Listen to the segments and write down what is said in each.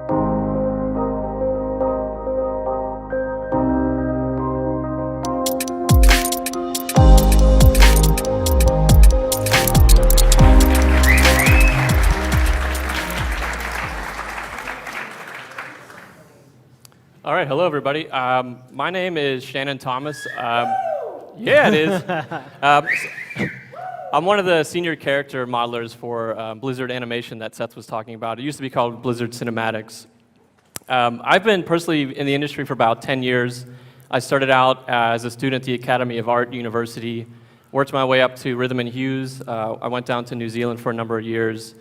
All right, hello everybody. My name is Shannon Thomas. Yeah, it is. I'm one of the senior character modelers for Blizzard Animation that Seth was talking about. It used to be called Blizzard Cinematics. I've been personally in the industry for about 10 years. I started out as a student at the Academy of Art University, worked my way up to Rhythm and Hues. I went down to New Zealand for a number of years.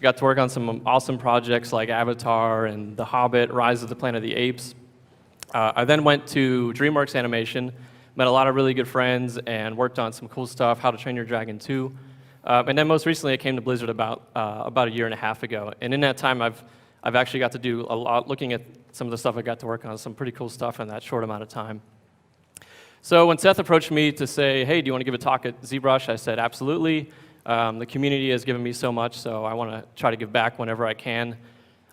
Got to work on some awesome projects like Avatar and The Hobbit, Rise of the Planet of the Apes. I then went to DreamWorks Animation, met a lot of really good friends, and worked on some cool stuff, How to Train Your Dragon 2. And then most recently, I came to Blizzard about a year and a half ago. And in that time, I've actually got to do a lot, looking at some of the stuff I got to work on, some pretty cool stuff in that short amount of time. So when Seth approached me to say, hey, do you want to give a talk at ZBrush? I said, absolutely. The community has given me so much, so I want to try to give back whenever I can.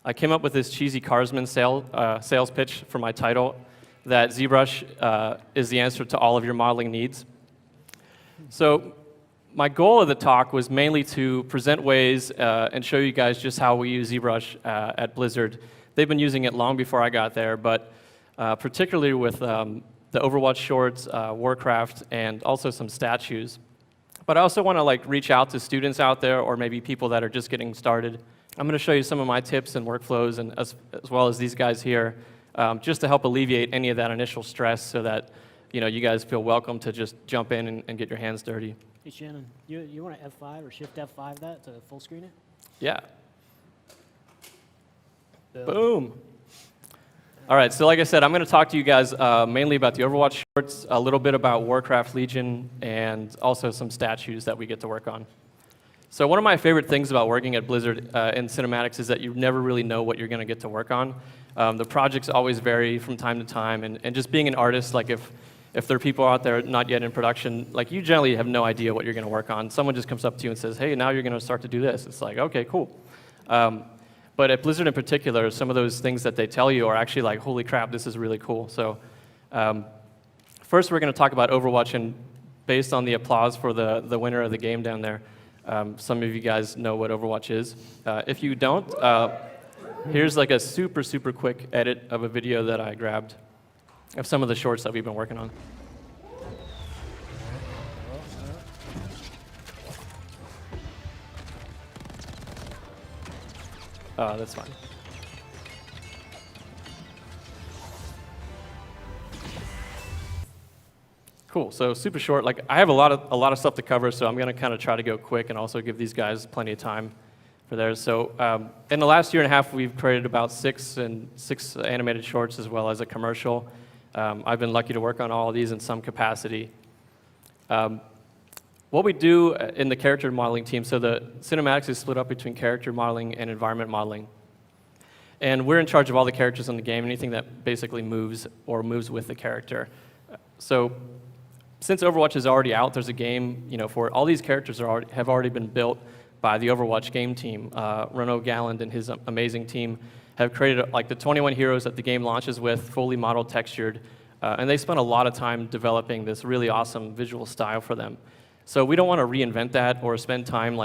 I came up with this cheesy Carsman sales pitch for my title, that ZBrush is the answer to all of your modeling needs. So my goal of the talk was mainly to present ways and show you guys just how we use ZBrush at Blizzard. They've been using it long before I got there, but particularly with the Overwatch shorts, Warcraft, and also some statues. But I also want to reach out to students out there or maybe people that are just getting started. I'm going to show you some of my tips and workflows, and as well as these guys here, just to help alleviate any of that initial stress so that you guys feel welcome to just jump in and get your hands dirty. Hey Shannon, you want to F5 or Shift F5 that to full screen it? Yeah. Boom. All right, so like I said, I'm going to talk to you guys mainly about the Overwatch shorts, a little bit about Warcraft Legion, and also some statues that we get to work on. So one of my favorite things about working at Blizzard in cinematics is that you never really know what you're going to get to work on. The projects always vary from time to time, and just being an artist, if there are people out there not yet in production, you generally have no idea what you're going to work on. Someone just comes up to you and says, hey, now you're going to start to do this. It's like, okay, cool. But at Blizzard in particular, some of those things that they tell you are actually like, holy crap, this is really cool. So first we're going to talk about Overwatch, and based on the applause for the winner of the game down there, some of you guys know what Overwatch is. If you don't, here's a super, super quick edit of a video that I grabbed of some of the shorts that we've been working on. That's fine. Cool. So super short. I have a lot of stuff to cover, so I'm going to kind of try to go quick and also give these guys plenty of time for theirs. So in the last year and a half, we've created about six animated shorts as well as a commercial. I've been lucky to work on all of these in some capacity. What we do in the character modeling team, so the cinematics is split up between character modeling and environment modeling. And we're in charge of all the characters in the game, anything that basically moves with the character. So since Overwatch is already out, there's a game, for it. All these characters have already been built by the Overwatch game team. Renaud Galland and his amazing team have created the 21 heroes that the game launches with, fully modeled, textured, and they spent a lot of time developing this really awesome visual style for them. So we don't want to reinvent that or spend time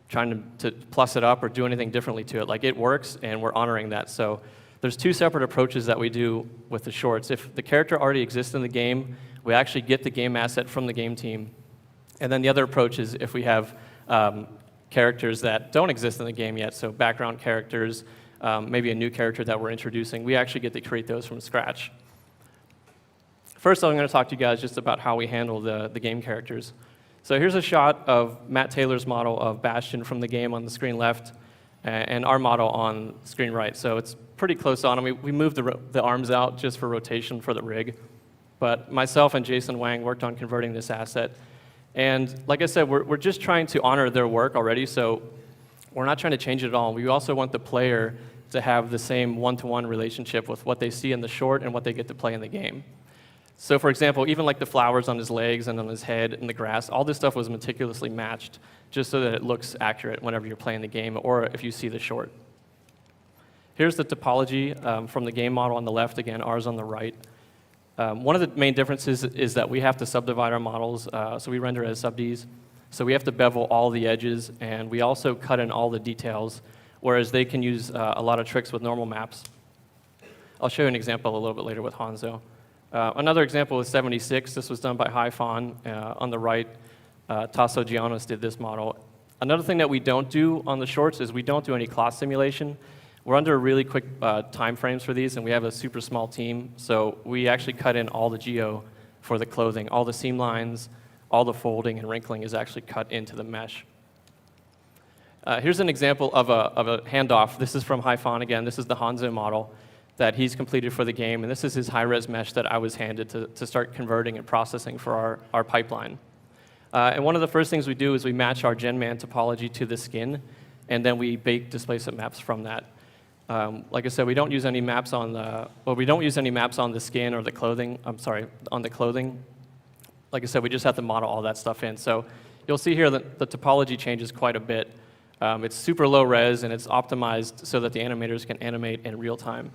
trying to plus it up or do anything differently to it. It works, and we're honoring that. So there's two separate approaches that we do with the shorts. If the character already exists in the game, we actually get the game asset from the game team. And then the other approach is if we have characters that don't exist in the game yet, so background characters, maybe a new character that we're introducing, we actually get to create those from scratch. First, I'm going to talk to you guys just about how we handle the game characters. So here's a shot of Matt Taylor's model of Bastion from the game on the screen left, and our model on screen right. So it's pretty close on. We moved the arms out just for rotation for the rig. But myself and Jason Wang worked on converting this asset. And like I said, we're just trying to honor their work already, so we're not trying to change it at all. We also want the player to have the same one-to-one relationship with what they see in the short and what they get to play in the game. So for example, even the flowers on his legs and on his head and the grass, all this stuff was meticulously matched just so that it looks accurate whenever you're playing the game or if you see the short. Here's the topology from the game model on the left, again, ours on the right. One of the main differences is that we have to subdivide our models, so we render as sub-Ds. So we have to bevel all the edges, and we also cut in all the details, whereas they can use a lot of tricks with normal maps. I'll show you an example a little bit later with Hanzo. Another example is 76. This was done by Haifan. On the right, Tasso Giannis did this model. Another thing that we don't do on the shorts is we don't do any cloth simulation. We're under really quick time frames for these, and we have a super small team, so we actually cut in all the geo for the clothing. All the seam lines, all the folding and wrinkling is actually cut into the mesh. Here's an example of a handoff. This is from Haifan again. This is the Hanzo model that he's completed for the game, and this is his high-res mesh that I was handed to start converting and processing for our pipeline. And one of the first things we do is we match our GenMan topology to the skin, and then we bake displacement maps from that. Like I said, we don't use any maps on the skin or the clothing. On the clothing. Like I said, we just have to model all that stuff in. So you'll see here that the topology changes quite a bit. It's super low res, and it's optimized so that the animators can animate in real time.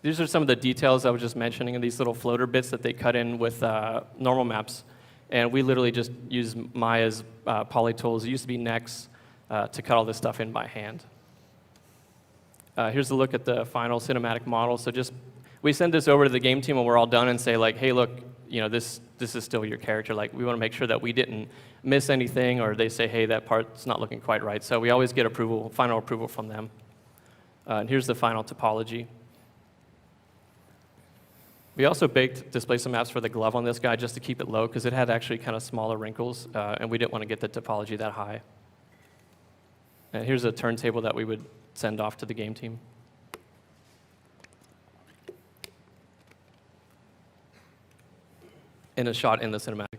These are some of the details I was just mentioning, and these little floater bits that they cut in with normal maps. And we literally just use Maya's poly tools. It used to be Nex to cut all this stuff in by hand. Here's a look at the final cinematic model. So we send this over to the game team when we're all done and say, like, hey, look, this is still your character. Like, we want to make sure that we didn't miss anything, or they say, hey, that part's not looking quite right. So we always get final approval from them. And here's the final topology. We also baked displacement maps for the glove on this guy just to keep it low, because it had actually kind of smaller wrinkles, and we didn't want to get the topology that high. And here's a turntable that we would send off to the game team. In a shot in the cinematic.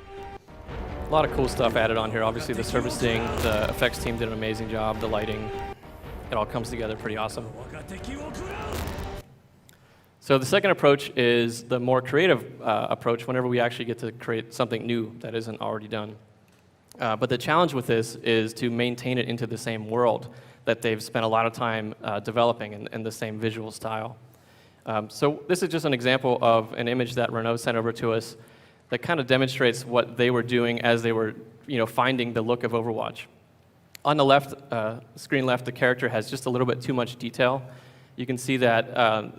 A lot of cool stuff added on here. Obviously the surfacing, the effects team did an amazing job, the lighting, it all comes together pretty awesome. So the second approach is the more creative approach whenever we actually get to create something new that isn't already done. But the challenge with this is to maintain it into the same world that they've spent a lot of time developing in the same visual style. So this is just an example of an image that Renault sent over to us that kind of demonstrates what they were doing as they were finding the look of Overwatch. On the left, screen left, the character has just a little bit too much detail. You can see that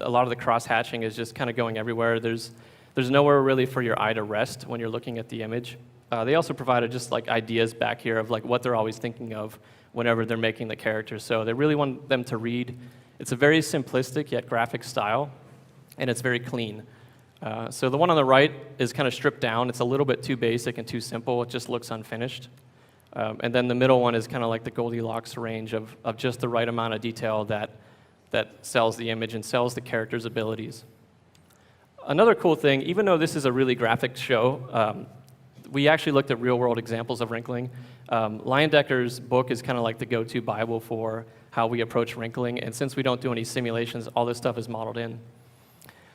a lot of the cross-hatching is just kind of going everywhere. There's nowhere really for your eye to rest when you're looking at the image. They also provided just like ideas back here of like what they're always thinking of whenever they're making the characters. So they really want them to read. It's a very simplistic yet graphic style, and it's very clean. So the one on the right is kind of stripped down. It's a little bit too basic and too simple. It just looks unfinished. And then the middle one is kind of like the Goldilocks range of just the right amount of detail that sells the image and sells the character's abilities. Another cool thing, even though this is a really graphic show, we actually looked at real-world examples of wrinkling. Leyendeckers' book is kind of like the go-to Bible for how we approach wrinkling, and since we don't do any simulations, all this stuff is modeled in.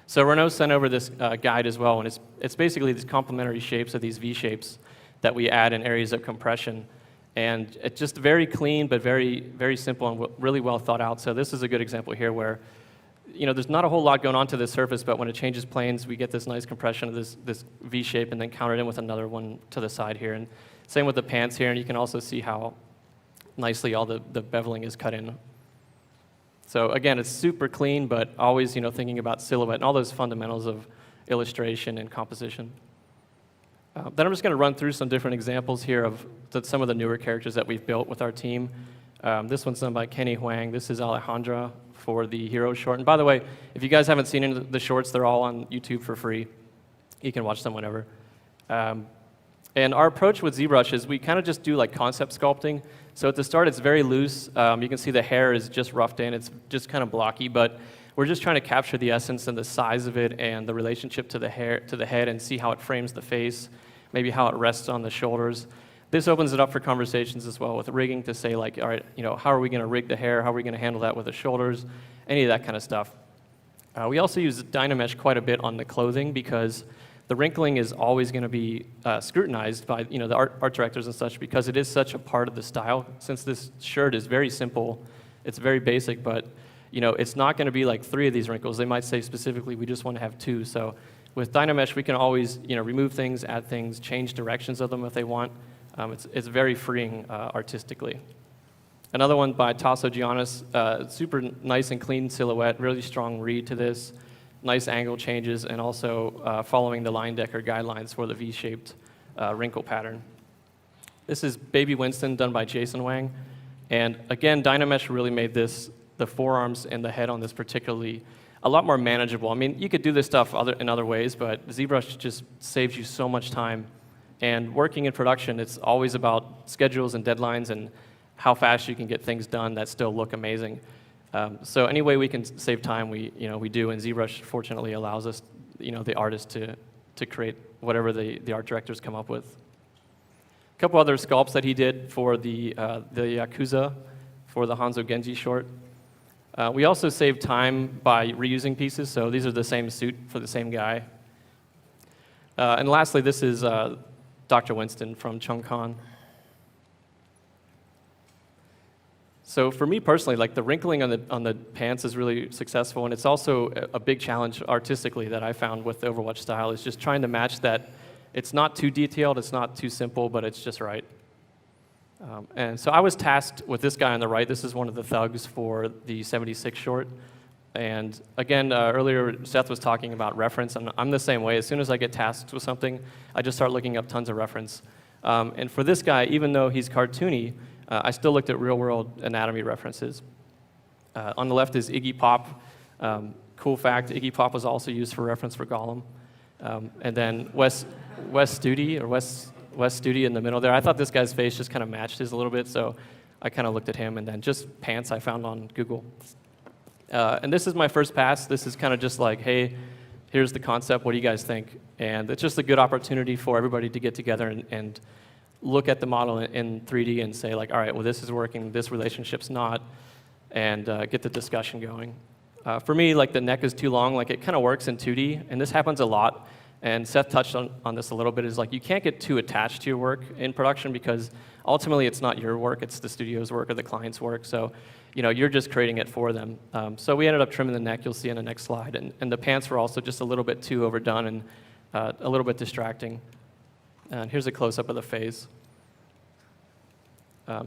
So Renault sent over this guide as well, and it's basically these complementary shapes of these V-shapes that we add in areas of compression. And it's just very clean, but very, very simple and really well thought out. So this is a good example here where there's not a whole lot going on to this surface, but when it changes planes, we get this nice compression of this V shape and then countered in with another one to the side here. And same with the pants here, and you can also see how nicely all the beveling is cut in. So again, it's super clean, but always thinking about silhouette and all those fundamentals of illustration and composition. Then I'm just going to run through some different examples here of some of the newer characters that we've built with our team. This one's done by Kenny Huang. This is Alejandra for the Hero short. And by the way, if you guys haven't seen any of the shorts, they're all on YouTube for free. You can watch them whenever. And our approach with ZBrush is we kind of just do like concept sculpting. So at the start, it's very loose. You can see the hair is just roughed in. It's just kind of blocky, but we're just trying to capture the essence and the size of it and the relationship to the head and see how it frames the face, maybe how it rests on the shoulders. This opens it up for conversations as well with rigging to say like, all right, how are we going to rig the hair? How are we going to handle that with the shoulders? Any of that kind of stuff. We also use Dynamesh quite a bit on the clothing because the wrinkling is always going to be scrutinized by the art directors and such, because it is such a part of the style. Since this shirt is very simple, it's very basic, but it's not going to be like 3 of these wrinkles. They might say specifically, we just want to have 2. So with Dynamesh, we can always remove things, add things, change directions of them if they want. It's very freeing artistically. Another one by Tasso Giannis, super nice and clean silhouette, really strong read to this, nice angle changes, and also following the line decker guidelines for the V-shaped wrinkle pattern. This is Baby Winston, done by Jason Wang. And again, Dynamesh really made the forearms and the head on this particularly a lot more manageable. I mean, you could do this stuff in other ways, but ZBrush just saves you so much time. And working in production, it's always about schedules and deadlines and how fast you can get things done that still look amazing. So any way we can save time, we do, and ZBrush fortunately allows us, the artists to create whatever the art directors come up with. A couple other sculpts that he did for the Yakuza, for the Hanzo Genji short. We also saved time by reusing pieces, so these are the same suit for the same guy. And lastly, this is Dr. Winston from Chung Kan. So for me personally, like the wrinkling on the pants is really successful, and it's also a big challenge artistically that I found with the Overwatch style, is just trying to match that. It's not too detailed, it's not too simple, but it's just right. And so I was tasked with this guy on the right. This is one of the thugs for the 76 short. And again, earlier Seth was talking about reference, and I'm the same way. As soon as I get tasked with something, I just start looking up tons of reference. And for this guy, even though he's cartoony, I still looked at real-world anatomy references. On the left is Iggy Pop. Cool fact, Iggy Pop was also used for reference for Gollum. And then Wes Studi in the middle there. I thought this guy's face just kind of matched his a little bit, so I kind of looked at him, and then just pants I found on Google. And this is my first pass. This is kind of just like, hey, here's the concept. What do you guys think? And it's just a good opportunity for everybody to get together and look at the model in 3D and say, like, all right, well, this is working, this relationship's not, and get the discussion going. For me, like, the neck is too long. Like, it kind of works in 2D, and this happens a lot. And Seth touched on this a little bit, is like, you can't get too attached to your work in production, because ultimately it's not your work, it's the studio's work or the client's work. So, you're just creating it for them. So we ended up trimming the neck, you'll see in the next slide. And the pants were also just a little bit too overdone and a little bit distracting. And here's a close-up of the face.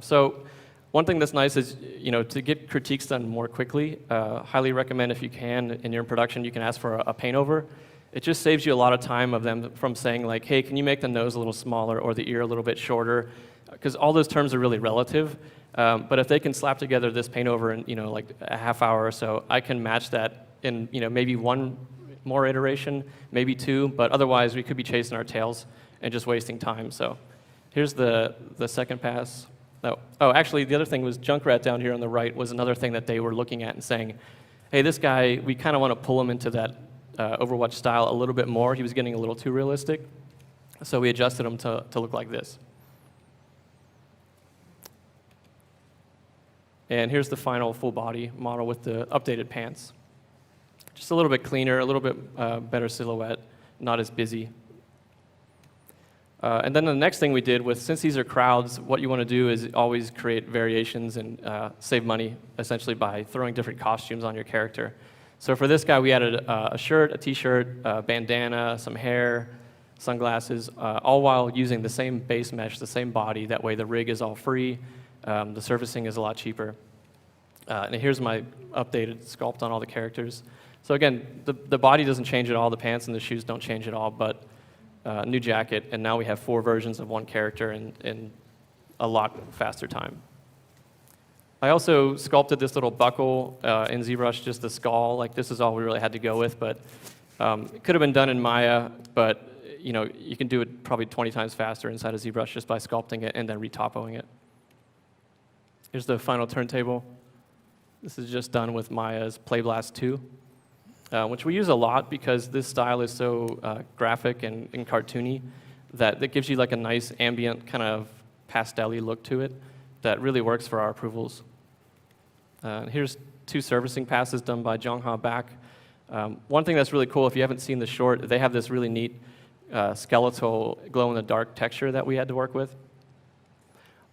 So one thing that's nice is, to get critiques done more quickly, highly recommend, if you can, in your production, you can ask for a paint over. It just saves you a lot of time of them from saying, like, hey, can you make the nose a little smaller or the ear a little bit shorter? Because all those terms are really relative. But if they can slap together this paint over in, like a half hour or so, I can match that in, maybe one more iteration, maybe 2, but otherwise we could be chasing our tails and just wasting time. So here's the second pass. Oh, actually, the other thing was Junkrat down here on the right was another thing that they were looking at and saying, hey, this guy, we kind of want to pull him into that Overwatch style a little bit more. He was getting a little too realistic. So we adjusted him to look like this. And here's the final full body model with the updated pants. Just a little bit cleaner, a little bit better silhouette, not as busy. And then the next thing we did was, since these are crowds, what you want to do is always create variations and save money, essentially, by throwing different costumes on your character. So for this guy, we added a shirt, a t-shirt, a bandana, some hair, sunglasses, all while using the same base mesh, the same body. That way the rig is all free, the surfacing is a lot cheaper. And here's my updated sculpt on all the characters. So again, the body doesn't change at all, the pants and the shoes don't change at all, but new jacket, and now we have 4 versions of one character in a lot faster time. I also sculpted this little buckle in ZBrush, just the skull. Like, this is all we really had to go with, but it could have been done in Maya, but you can do it probably 20 times faster inside of ZBrush just by sculpting it and then retopoing it. Here's the final turntable. This is just done with Maya's PlayBlast 2. Which we use a lot because this style is so graphic and cartoony that it gives you like a nice ambient kind of pastel-y look to it that really works for our approvals. Here's 2 servicing passes done by Jongha Bak. One thing that's really cool, if you haven't seen the short, they have this really neat skeletal glow-in-the-dark texture that we had to work with.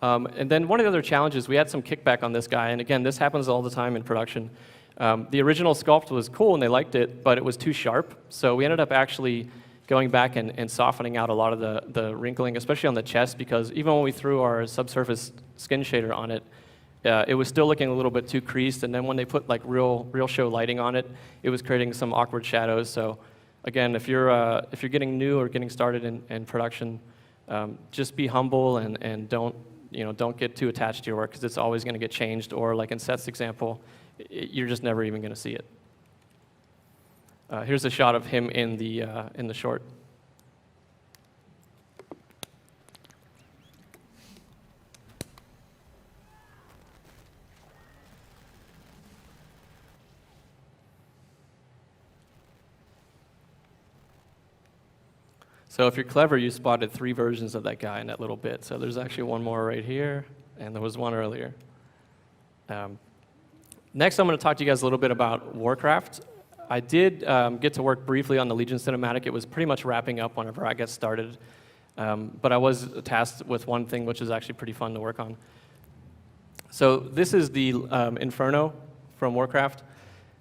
And then one of the other challenges, we had some kickback on this guy, and again, this happens all the time in production. The original sculpt was cool and they liked it, but it was too sharp, so we ended up actually going back and softening out a lot of the wrinkling, especially on the chest, because even when we threw our subsurface skin shader on it, it was still looking a little bit too creased, and then when they put like real show lighting on it, it was creating some awkward shadows. So again, if you're getting new or getting started in production, just be humble and don't get too attached to your work, because it's always going to get changed, or like in Seth's example, you're just never even going to see it. Here's a shot of him in the short. So if you're clever, you spotted 3 versions of that guy in that little bit. So there's actually one more right here, and there was one earlier. Next, I'm going to talk to you guys a little bit about Warcraft. I did get to work briefly on the Legion cinematic. It was pretty much wrapping up whenever I got started. But I was tasked with one thing, which is actually pretty fun to work on. So this is the Inferno from Warcraft.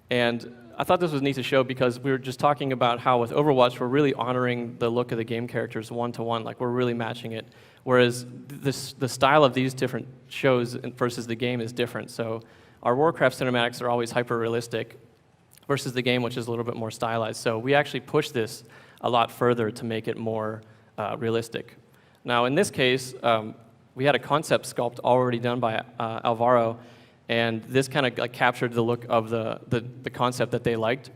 And I thought this was neat to show because we were just talking about how with Overwatch, we're really honoring the look of the game characters one-to-one. Like, we're really matching it. Whereas the style of these different shows versus the game is different. So our Warcraft cinematics are always hyper-realistic versus the game, which is a little bit more stylized. So we actually push this a lot further to make it more realistic. Now, in this case, we had a concept sculpt already done by Alvaro, and this kind of like captured the look of the concept that they liked.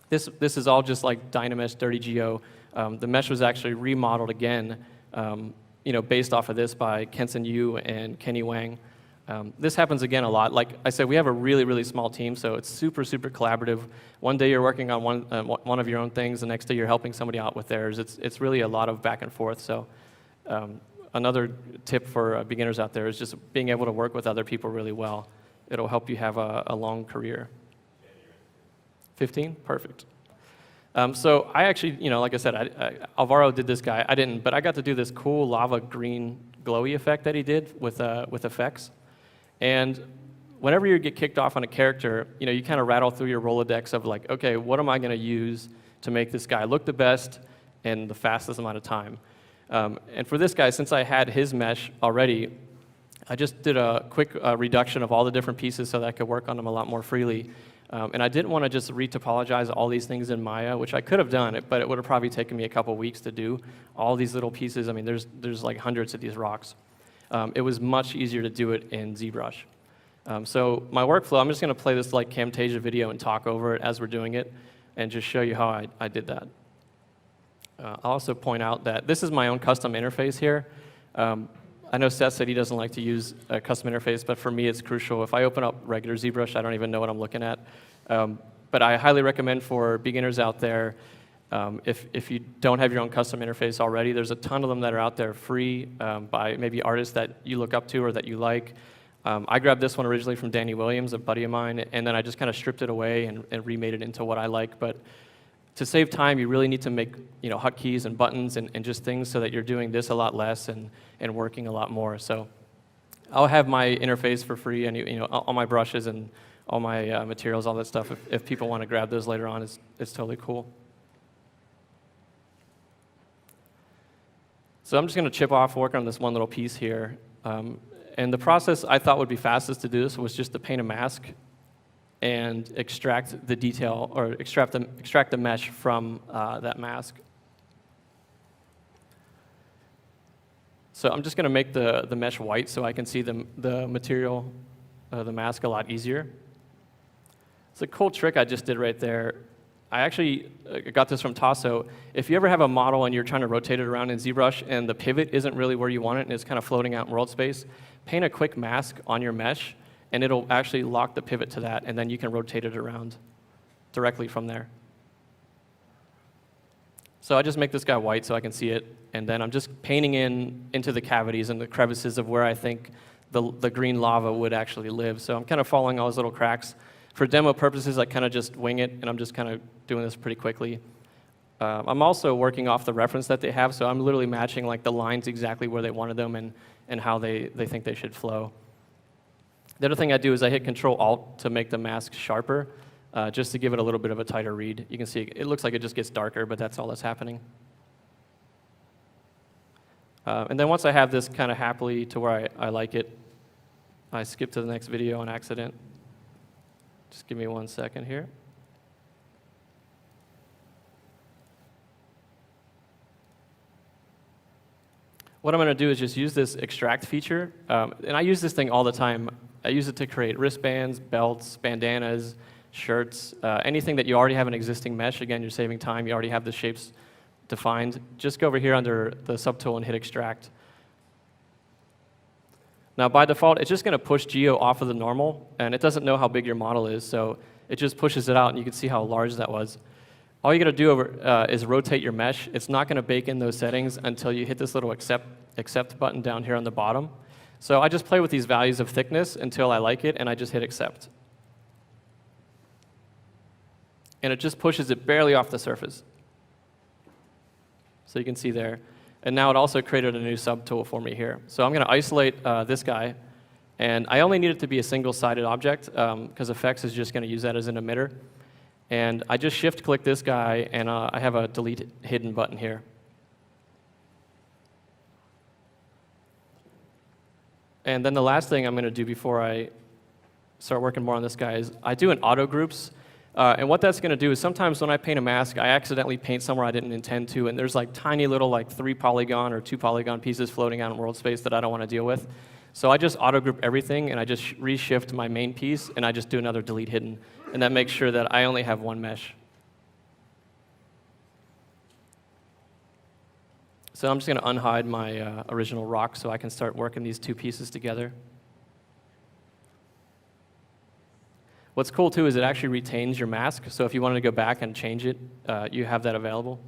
This is all just like Dynamesh Dirty Geo. The mesh was actually remodeled again, based off of this by Kenson Yu and Kenny Wang. This happens again a lot. Like I said, we have a really, really small team, so it's super, super collaborative. One day you're working on one of your own things, the next day you're helping somebody out with theirs. It's really a lot of back and forth. So another tip for beginners out there is just being able to work with other people really well. It'll help you have a long career. 15? Perfect. So I actually, like I said, Alvaro did this guy. I didn't, but I got to do this cool lava green glowy effect that he did with effects. And whenever you get kicked off on a character, you kind of rattle through your Rolodex of like, okay, what am I going to use to make this guy look the best in the fastest amount of time? And for this guy, since I had his mesh already, I just did a quick reduction of all the different pieces so that I could work on them a lot more freely. And I didn't want to just retopologize all these things in Maya, which I could have done, but it would have probably taken me a couple weeks to do all these little pieces. I mean, there's like hundreds of these rocks. It was much easier to do it in ZBrush. So my workflow, I'm just going to play this like Camtasia video and talk over it as we're doing it and just show you how I did that. I'll also point out that this is my own custom interface here. I know Seth said he doesn't like to use a custom interface, but for me it's crucial. If I open up regular ZBrush, I don't even know what I'm looking at. But I highly recommend for beginners out there, if you don't have your own custom interface already, there's a ton of them that are out there free by maybe artists that you look up to or that you like. I grabbed this one originally from Danny Williams, a buddy of mine, and then I just kind of stripped it away and remade it into what I like. But to save time, you really need to make hotkeys and buttons and just things so that you're doing this a lot less and working a lot more. So I'll have my interface for free, and all my brushes and all my materials, all that stuff. If people want to grab those later on, it's totally cool. So I'm just going to chip off, work on this one little piece here. And the process I thought would be fastest to do this was just to paint a mask and extract the detail, or extract the mesh from that mask. So I'm just going to make the mesh white so I can see the material, the mask, a lot easier. It's a cool trick I just did right there. I actually got this from Tasso. If you ever have a model and you're trying to rotate it around in ZBrush and the pivot isn't really where you want it and it's kind of floating out in world space, paint a quick mask on your mesh and it'll actually lock the pivot to that, and then you can rotate it around directly from there. So I just make this guy white so I can see it, and then I'm just painting into the cavities and the crevices of where I think the green lava would actually live. So I'm kind of following all those little cracks. For demo purposes, I kind of just wing it, and I'm just kind of doing this pretty quickly. I'm also working off the reference that they have, so I'm literally matching like the lines exactly where they wanted them and how they think they should flow. The other thing I do is I hit Control-Alt to make the mask sharper, just to give it a little bit of a tighter read. You can see it looks like it just gets darker, but that's all that's happening. And then once I have this kind of happily to where I like it, I skip to the next video on accident. Just give me 1 second here. What I'm going to do is just use this extract feature. And I use this thing all the time. I use it to create wristbands, belts, bandanas, shirts, anything that you already have an existing mesh. Again, you're saving time. You already have the shapes defined. Just go over here under the subtool and hit extract. Now, by default, it's just going to push geo off of the normal, and it doesn't know how big your model is, so it just pushes it out, and you can see how large that was. All you got to do is rotate your mesh. It's not going to bake in those settings until you hit this little accept button down here on the bottom. So I just play with these values of thickness until I like it, and I just hit accept. And it just pushes it barely off the surface. So you can see there. And now it also created a new subtool for me here. So I'm going to isolate this guy. And I only need it to be a single-sided object, because Effects is just going to use that as an emitter. And I just shift-click this guy, and I have a delete hidden button here. And then the last thing I'm going to do before I start working more on this guy is I do an auto groups. And what that's going to do is sometimes when I paint a mask, I accidentally paint somewhere I didn't intend to, and there's like tiny little like 3 polygon or 2 polygon pieces floating out in world space that I don't want to deal with. So I just auto group everything, and I just reshift my main piece, and I just do another delete hidden. And that makes sure that I only have one mesh. So I'm just going to unhide my original rock so I can start working these 2 pieces together. What's cool, too, is it actually retains your mask. So if you wanted to go back and change it, you have that available.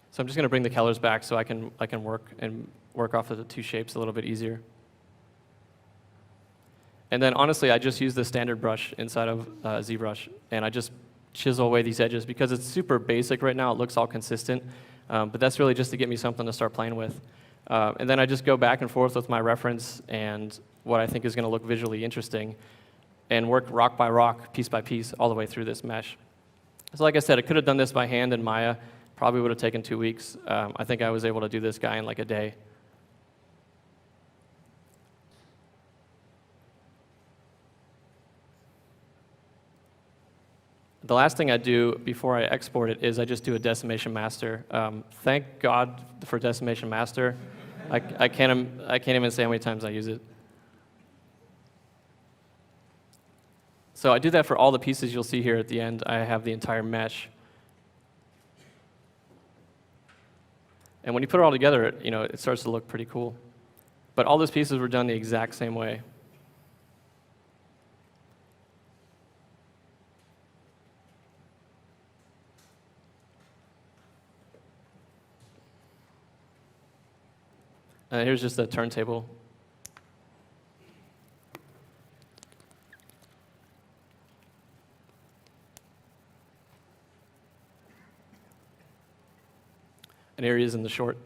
So I'm just going to bring the colors back so I can work off of the 2 shapes a little bit easier. And then, honestly, I just use the standard brush inside of ZBrush, and I just chisel away these edges because it's super basic right now. It looks all consistent, but that's really just to get me something to start playing with. And then I just go back and forth with my reference and what I think is going to look visually interesting, and work rock by rock, piece by piece, all the way through this mesh. So like I said, I could have done this by hand in Maya. Probably would have taken 2 weeks. I think I was able to do this guy in like a day. The last thing I do before I export it is I just do a decimation master. Thank God for decimation master. I can't even say how many times I use it. So I do that for all the pieces you'll see here at the end. I have the entire mesh. And when you put it all together, it starts to look pretty cool. But all those pieces were done the exact same way. Here's just a turntable. And here he is in the short.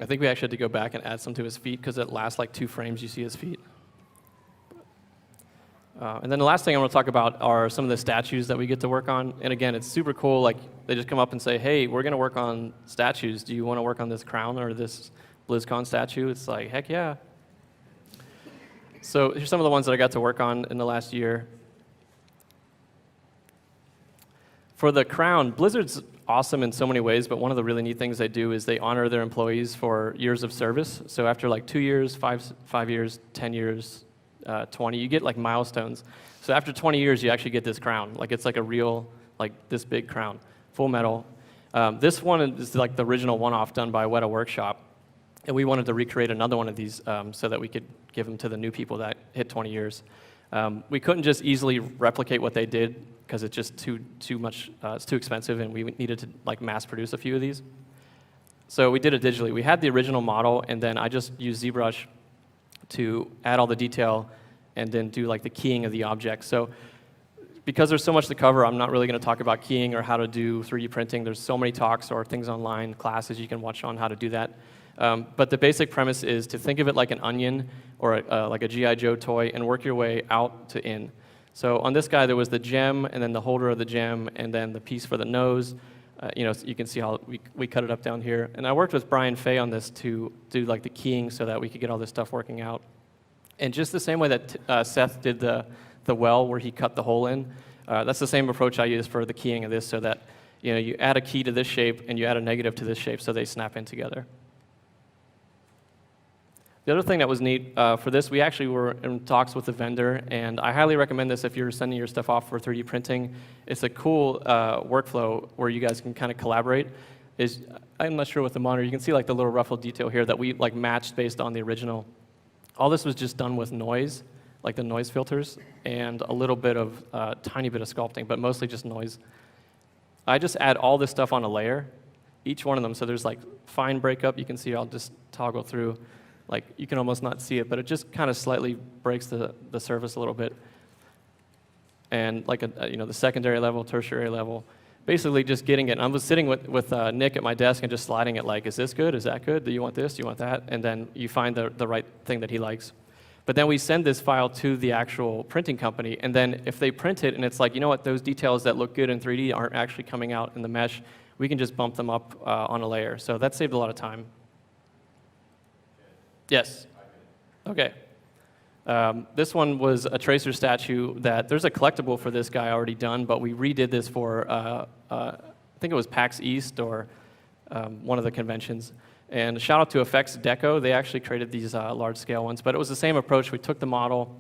I think we actually had to go back and add some to his feet because at last like 2 frames you see his feet. And then the last thing I want to talk about are some of the statues that we get to work on. And again, it's super cool. Like they just come up and say, hey, we're going to work on statues. Do you want to work on this crown or this BlizzCon statue? It's like, heck yeah. So here's some of the ones that I got to work on in the last year. For the crown, Blizzard's awesome in so many ways, but one of the really neat things they do is they honor their employees for years of service. So after like 2 years, 5 years, 10 years, 20, you get like milestones. So after 20 years, you actually get this crown. Like it's like a real, like this big crown, full metal. This one is like the original one-off done by Weta Workshop. And we wanted to recreate another one of these so that we could give them to the new people that hit 20 years. We couldn't just easily replicate what they did because it's just too much. It's too expensive, and we needed to like mass produce a few of these. So we did it digitally. We had the original model, and then I just used ZBrush to add all the detail and then do like the keying of the object. So because there's so much to cover, I'm not really going to talk about keying or how to do 3D printing. There's so many talks or things online, classes you can watch on how to do that. But the basic premise is to think of it like an onion or like a G.I. Joe toy and work your way out to in. So on this guy, there was the gem, and then the holder of the gem, and then the piece for the nose. So you can see how we cut it up down here. And I worked with Brian Fay on this to do like the keying so that we could get all this stuff working out. And just the same way that Seth did the well where he cut the hole in, that's the same approach I use for the keying of this, so that you add a key to this shape and you add a negative to this shape so they snap in together. The other thing that was neat for this, we actually were in talks with the vendor, and I highly recommend this if you're sending your stuff off for 3D printing. It's a cool workflow where you guys can kind of collaborate. I'm not sure with the monitor, you can see like the little ruffled detail here that we like matched based on the original. All this was just done with noise, like the noise filters, and a little bit of, tiny bit of sculpting, but mostly just noise. I just add all this stuff on a layer, each one of them, so there's like fine breakup. You can see I'll just toggle through. Like, you can almost not see it, but it just kind of slightly breaks the surface a little bit. And like the secondary level, tertiary level, basically just getting it. And I was sitting with Nick at my desk and just sliding it like, is this good? Is that good? Do you want this? Do you want that? And then you find the right thing that he likes. But then we send this file to the actual printing company, and then if they print it and it's like, you know what, those details that look good in 3D aren't actually coming out in the mesh, we can just bump them up on a layer. So that saved a lot of time. Yes. Okay. This one was a tracer statue that there's a collectible for this guy already done, but we redid this for, I think it was PAX East or one of the conventions. And shout out to Effects Deco. They actually created these large scale ones, but it was the same approach. We took the model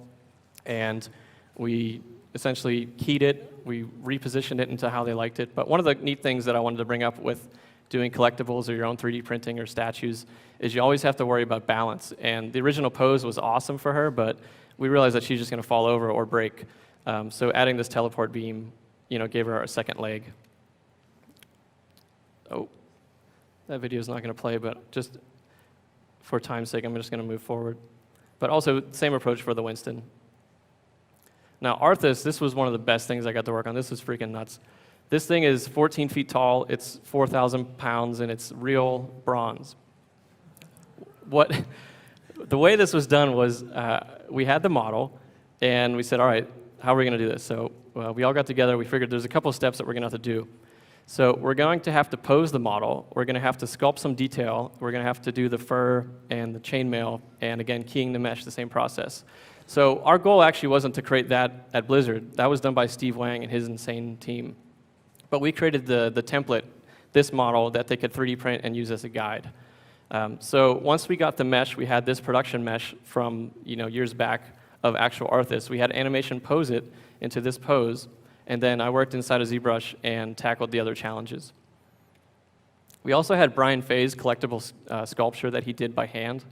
and we essentially keyed it. We repositioned it into how they liked it. But one of the neat things that I wanted to bring up with doing collectibles or your own 3D printing or statues is you always have to worry about balance. And the original pose was awesome for her, but we realized that she's just going to fall over or break. So adding this teleport beam, gave her a second leg. Oh, that video is not going to play, but just for time's sake, I'm just going to move forward. But also, same approach for the Winston. Now, Arthas, this was one of the best things I got to work on. This is freaking nuts. This thing is 14 feet tall, it's 4,000 pounds, and it's real bronze. The way this was done was we had the model, and we said, all right, how are we going to do this? So we all got together, we figured there's a couple of steps that we're going to have to do. So we're going to have to pose the model, we're going to have to sculpt some detail, we're going to have to do the fur and the chainmail, and again, keying the mesh, the same process. So our goal actually wasn't to create that at Blizzard. That was done by Steve Wang and his insane team. But we created the template, this model, that they could 3D print and use as a guide. So once we got the mesh, we had this production mesh from years back of actual Arthas. We had animation pose it into this pose, and then I worked inside of ZBrush and tackled the other challenges. We also had Brian Fay's collectible sculpture that he did by hand.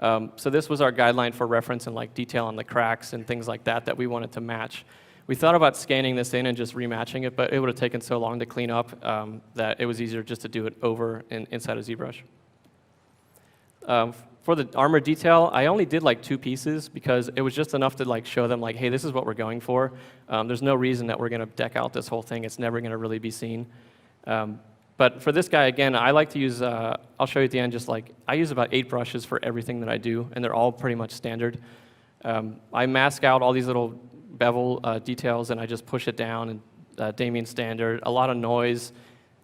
So this was our guideline for reference and like detail on the cracks and things like that we wanted to match. We thought about scanning this in and just rematching it, but it would have taken so long to clean up that it was easier just to do it over inside of ZBrush. For the armor detail, I only did like 2 pieces because it was just enough to like show them like, hey, this is what we're going for. There's no reason that we're going to deck out this whole thing. It's never going to really be seen. But for this guy, again, I like to use, I'll show you at the end, just like, I use about 8 brushes for everything that I do, and they're all pretty much standard. I mask out all these little bevel details, and I just push it down, and Damien Standard, a lot of noise,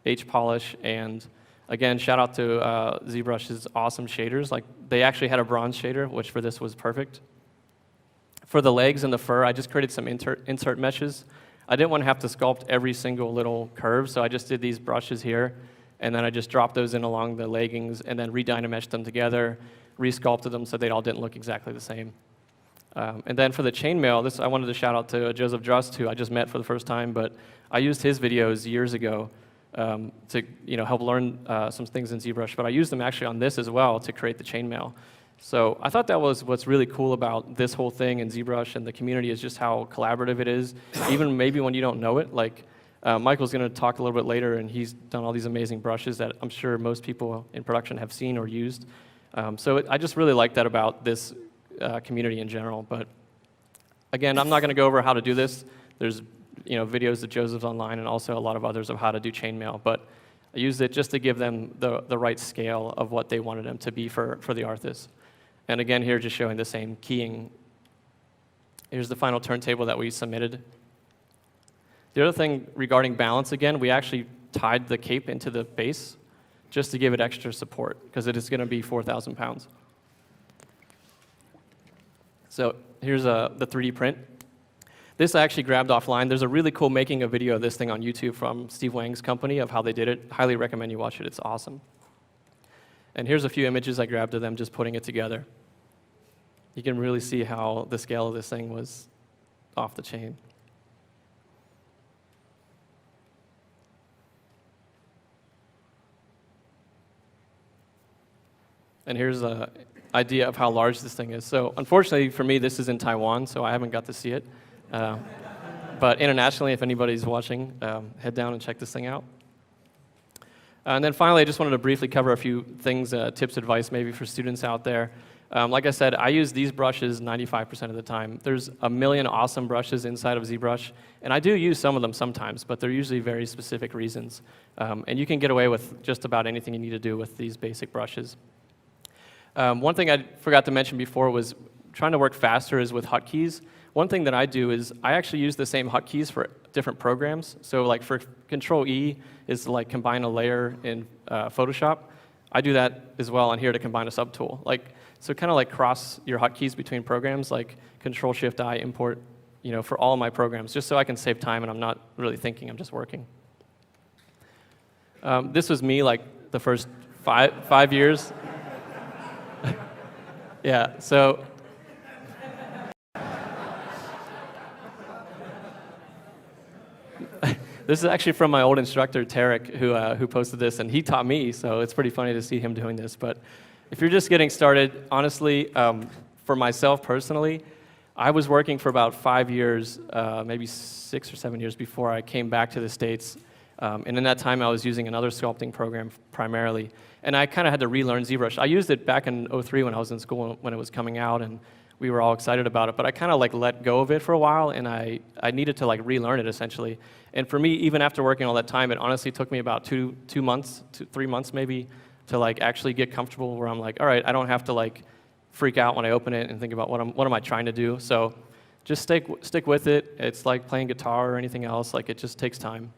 H-polish, and again, shout out to ZBrush's awesome shaders. Like, they actually had a bronze shader, which for this was perfect. For the legs and the fur, I just created some insert meshes. I didn't want to have to sculpt every single little curve, so I just did these brushes here, and then I just dropped those in along the leggings, and then re-dynameshed them together, re-sculpted them so they all didn't look exactly the same. And then for the chainmail, I wanted to shout out to Joseph Drust, who I just met for the first time, but I used his videos years ago to help learn some things in ZBrush, but I used them actually on this as well to create the chainmail. So I thought that was what's really cool about this whole thing in ZBrush and the community is just how collaborative it is, even maybe when you don't know it. Like Michael's going to talk a little bit later, and he's done all these amazing brushes that I'm sure most people in production have seen or used. I just really like that about this community in general. But again, I'm not going to go over how to do this. There's videos that Joseph's online and also a lot of others of how to do chainmail. But I used it just to give them the right scale of what they wanted them to be for the artist. And again, here just showing the same keying. Here's the final turntable that we submitted. The other thing regarding balance, again, we actually tied the cape into the base just to give it extra support, because it is going to be 4,000 pounds. So here's the 3D print. This I actually grabbed offline. There's a really cool making a video of this thing on YouTube from Steve Wang's company of how they did it. Highly recommend you watch it. It's awesome. And here's a few images I grabbed of them just putting it together. You can really see how the scale of this thing was off the chain. And here's an idea of how large this thing is. So unfortunately for me, this is in Taiwan, so I haven't got to see it. But internationally, if anybody's watching, head down and check this thing out. And then finally, I just wanted to briefly cover a few things, tips, advice maybe for students out there. Like I said, I use these brushes 95% of the time. There's a million awesome brushes inside of ZBrush, and I do use some of them sometimes, but they're usually very specific reasons. And you can get away with just about anything you need to do with these basic brushes. One thing I forgot to mention before was trying to work faster is with hotkeys. One thing that I do is I actually use the same hotkeys for different programs. So like for Control-E is to like combine a layer in Photoshop. I do that as well on here to combine a subtool. So kind of like cross your hotkeys between programs, like Control-Shift-I import, for all of my programs, just so I can save time and I'm not really thinking, I'm just working. This was me like the first five years. Yeah, so. This is actually from my old instructor, Tarek, who posted this, and he taught me, so it's pretty funny to see him doing this. But if you're just getting started, honestly, for myself personally, I was working for about 5 years, maybe 6 or 7 years before I came back to the States. And in that time, I was using another sculpting program primarily. And I kind of had to relearn ZBrush. I used it back in '03 when I was in school, when it was coming out, and we were all excited about it. But I kind of let go of it for a while, and I needed to relearn it, essentially. And for me, even after working all that time, it honestly took me about 2 months, 3 months maybe, to actually get comfortable where I'm like, all right, I don't have to freak out when I open it and think about what am I trying to do. So just stick with it. It's like playing guitar or anything else. It just takes time.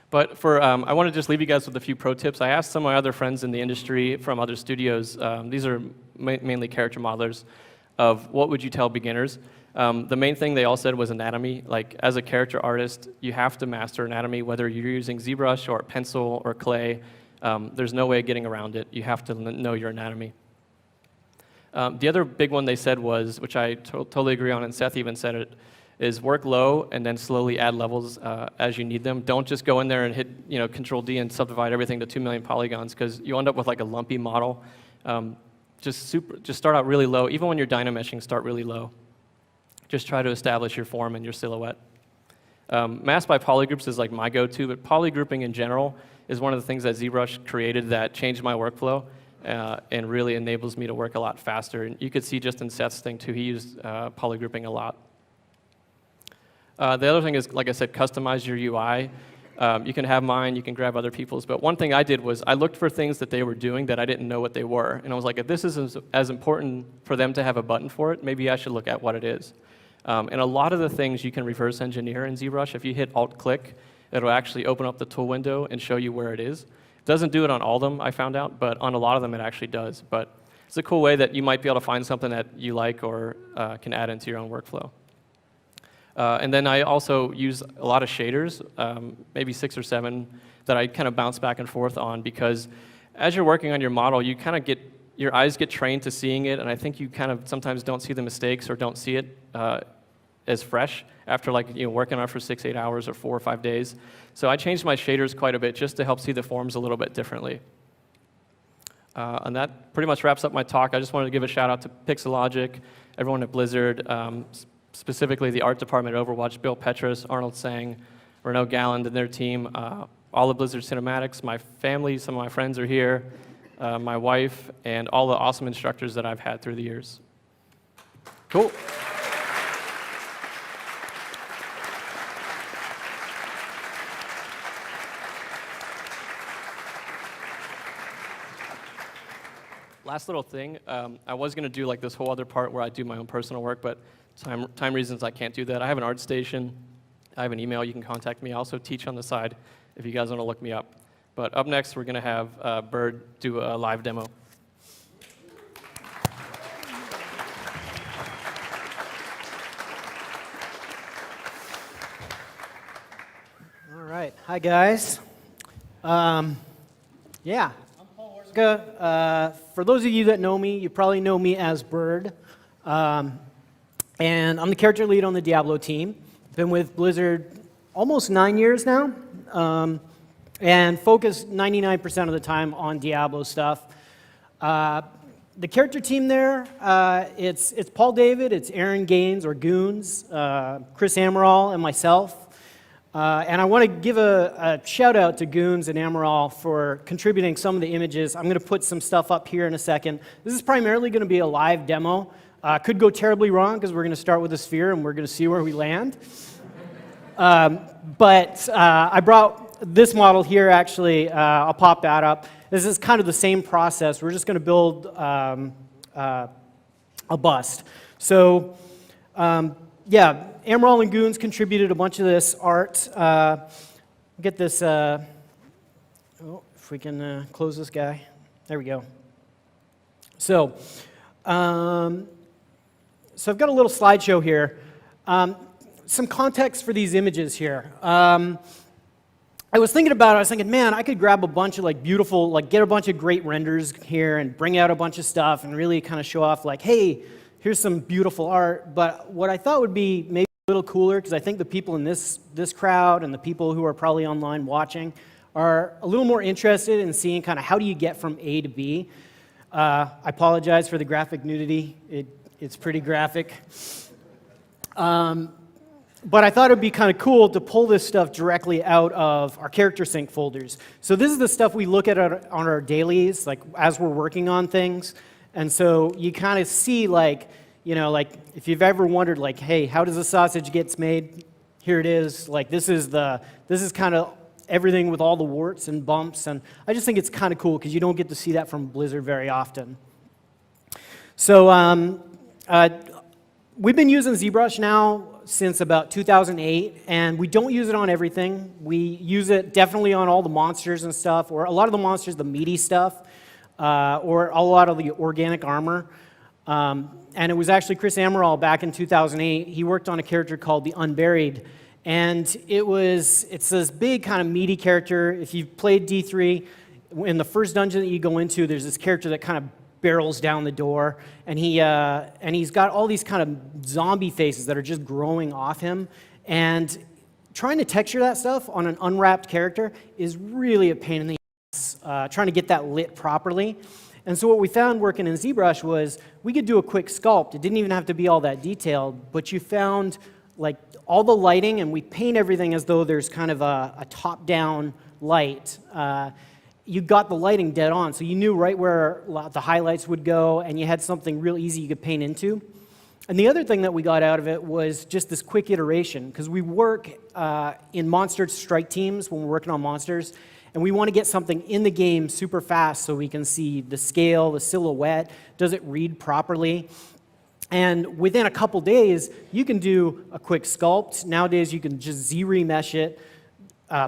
But I want to just leave you guys with a few pro tips. I asked some of my other friends in the industry from other studios, these are mainly character modelers, of what would you tell beginners. The main thing they all said was anatomy. As a character artist, you have to master anatomy, whether you're using ZBrush or pencil or clay. There's no way of getting around it. You have to know your anatomy. The other big one they said was, which I totally agree on, and Seth even said it, is work low and then slowly add levels as you need them. Don't just go in there and hit Control-D and subdivide everything to 2 million polygons, because you end up with a lumpy model. Just start out really low. Even when you're dynameshing, start really low. Just try to establish your form and your silhouette. Mask by polygroups is my go-to, but polygrouping in general is one of the things that ZBrush created that changed my workflow and really enables me to work a lot faster. And you could see just in Seth's thing too, he used polygrouping a lot. The other thing is, like I said, customize your UI. You can have mine, you can grab other people's, but one thing I did was I looked for things that they were doing that I didn't know what they were. And I was like, if this is as important for them to have a button for it, maybe I should look at what it is. And a lot of the things you can reverse engineer in ZBrush. If you hit Alt-click, it'll actually open up the tool window and show you where it is. It doesn't do it on all of them, I found out, but on a lot of them it actually does. But it's a cool way that you might be able to find something that you like or can add into your own workflow. And then I also use a lot of shaders, maybe 6 or 7, that I kind of bounce back and forth on, because as you're working on your model, you kind of your eyes get trained to seeing it, and I think you kind of sometimes don't see the mistakes or don't see it as fresh after working on it for 6, 8 hours or 4 or 5 days. So I changed my shaders quite a bit just to help see the forms a little bit differently. And that pretty much wraps up my talk. I just wanted to give a shout out to Pixelogic, everyone at Blizzard, specifically the art department at Overwatch, Bill Petras, Arnold Sang, Renaud Galland and their team, all of Blizzard Cinematics, my family, some of my friends are here, my wife, and all the awesome instructors that I've had through the years. Cool. Last little thing, I was going to do like this whole other part where I do my own personal work, but time reasons I can't do that. I have an art station. I have an email. You can contact me. I also teach on the side if you guys want to look me up. But up next, we're going to have Bird do a live demo. All right. Hi, guys. Yeah. For those of you that know me, you probably know me as Bird. And I'm the character lead on the Diablo team. Been with Blizzard almost 9 years now, and focus 99% of the time on Diablo stuff. The character team there, it's Paul David, it's Aaron Gaines, or Goons, Chris Amaral, and myself. And I want to give a shout out to Goons and Amaral for contributing some of the images. I'm going to put some stuff up here in a second. This is primarily going to be a live demo. Could go terribly wrong because we're going to start with a sphere and we're going to see where we land. But I brought this model here, actually. I'll pop that up. This is kind of the same process. We're just going to build a bust. So, yeah, Amaral and Goons contributed a bunch of this art. Get this, oh, if we can close this guy. There we go. So I've got a little slideshow here. Some context for these images here. I was thinking about it, I was thinking, man, I could grab a bunch of like beautiful, like get a bunch of great renders here and bring out a bunch of stuff and really kind of show off like, hey, here's some beautiful art. But what I thought would be maybe a little cooler, because I think the people in this crowd and the people who are probably online watching are a little more interested in seeing kind of how do you get from A to B. I apologize for the graphic nudity. It's pretty graphic. But I thought it would be kind of cool to pull this stuff directly out of our character sync folders. So this is the stuff we look at on our dailies, like as we're working on things. And so you kind of see like, you know, like if you've ever wondered like, hey, how does a sausage get made? Here it is. Like this is kind of everything with all the warts and bumps. And I just think it's kind of cool because you don't get to see that from Blizzard very often. So we've been using ZBrush now since about 2008, and we don't use it on everything. We use it definitely on all the monsters and stuff, or a lot of the monsters, the meaty stuff, or a lot of the organic armor. And it was actually Chris Amaral back in 2008. He worked on a character called the Unburied, and it's this big kind of meaty character. If you've played D3, in the first dungeon that you go into, there's this character that kind of barrels down the door, and he's got all these kind of zombie faces that are just growing off him, and trying to texture that stuff on an unwrapped character is really a pain in the ass, trying to get that lit properly. And so what we found working in ZBrush was we could do a quick sculpt. It didn't even have to be all that detailed, but you found like all the lighting, and we paint everything as though there's kind of a top-down light. You got the lighting dead on, so you knew right where the highlights would go, and you had something real easy you could paint into. And the other thing that we got out of it was just this quick iteration, because we work in monster strike teams when we're working on monsters, and we want to get something in the game super fast so we can see the scale, the silhouette, does it read properly? And within a couple days, you can do a quick sculpt. Nowadays, you can just Z-remesh it,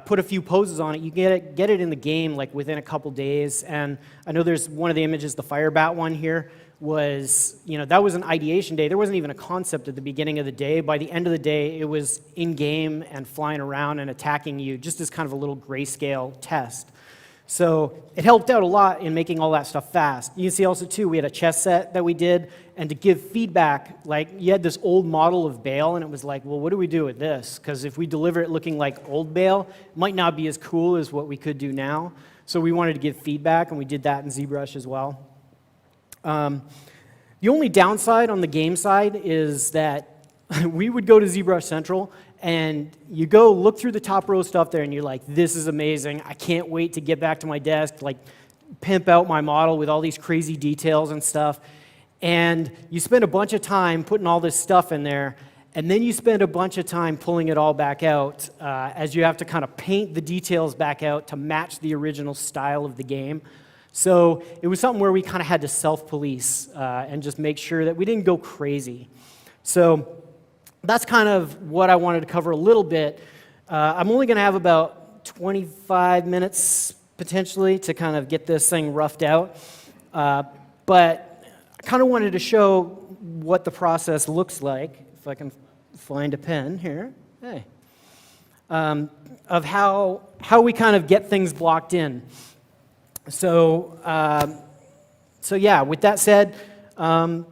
put a few poses on it. You get it in the game like within a couple days. And I know there's one of the images, the Firebat one here, was, that was an ideation day. There wasn't even a concept at the beginning of the day. By the end of the day, it was in-game and flying around and attacking you just as kind of a little grayscale test. So it helped out a lot in making all that stuff fast. You can see also, too, we had a chess set that we did, and to give feedback, like, you had this old model of Bale, and it was like, well, what do we do with this? Because if we deliver it looking like old Bale, it might not be as cool as what we could do now. So we wanted to give feedback, and we did that in ZBrush as well. The only downside on the game side is that we would go to ZBrush Central, and you go look through the top row stuff there, and you're like, this is amazing. I can't wait to get back to my desk, like pimp out my model with all these crazy details and stuff. And you spend a bunch of time putting all this stuff in there, and then you spend a bunch of time pulling it all back out as you have to kind of paint the details back out to match the original style of the game. So it was something where we kind of had to self-police and just make sure that we didn't go crazy. So that's kind of what I wanted to cover a little bit. I'm only going to have about 25 minutes potentially to kind of get this thing roughed out. But I kind of wanted to show what the process looks like, if I can find a pen here. Hey. Of how we kind of get things blocked in. So yeah, with that said, I'm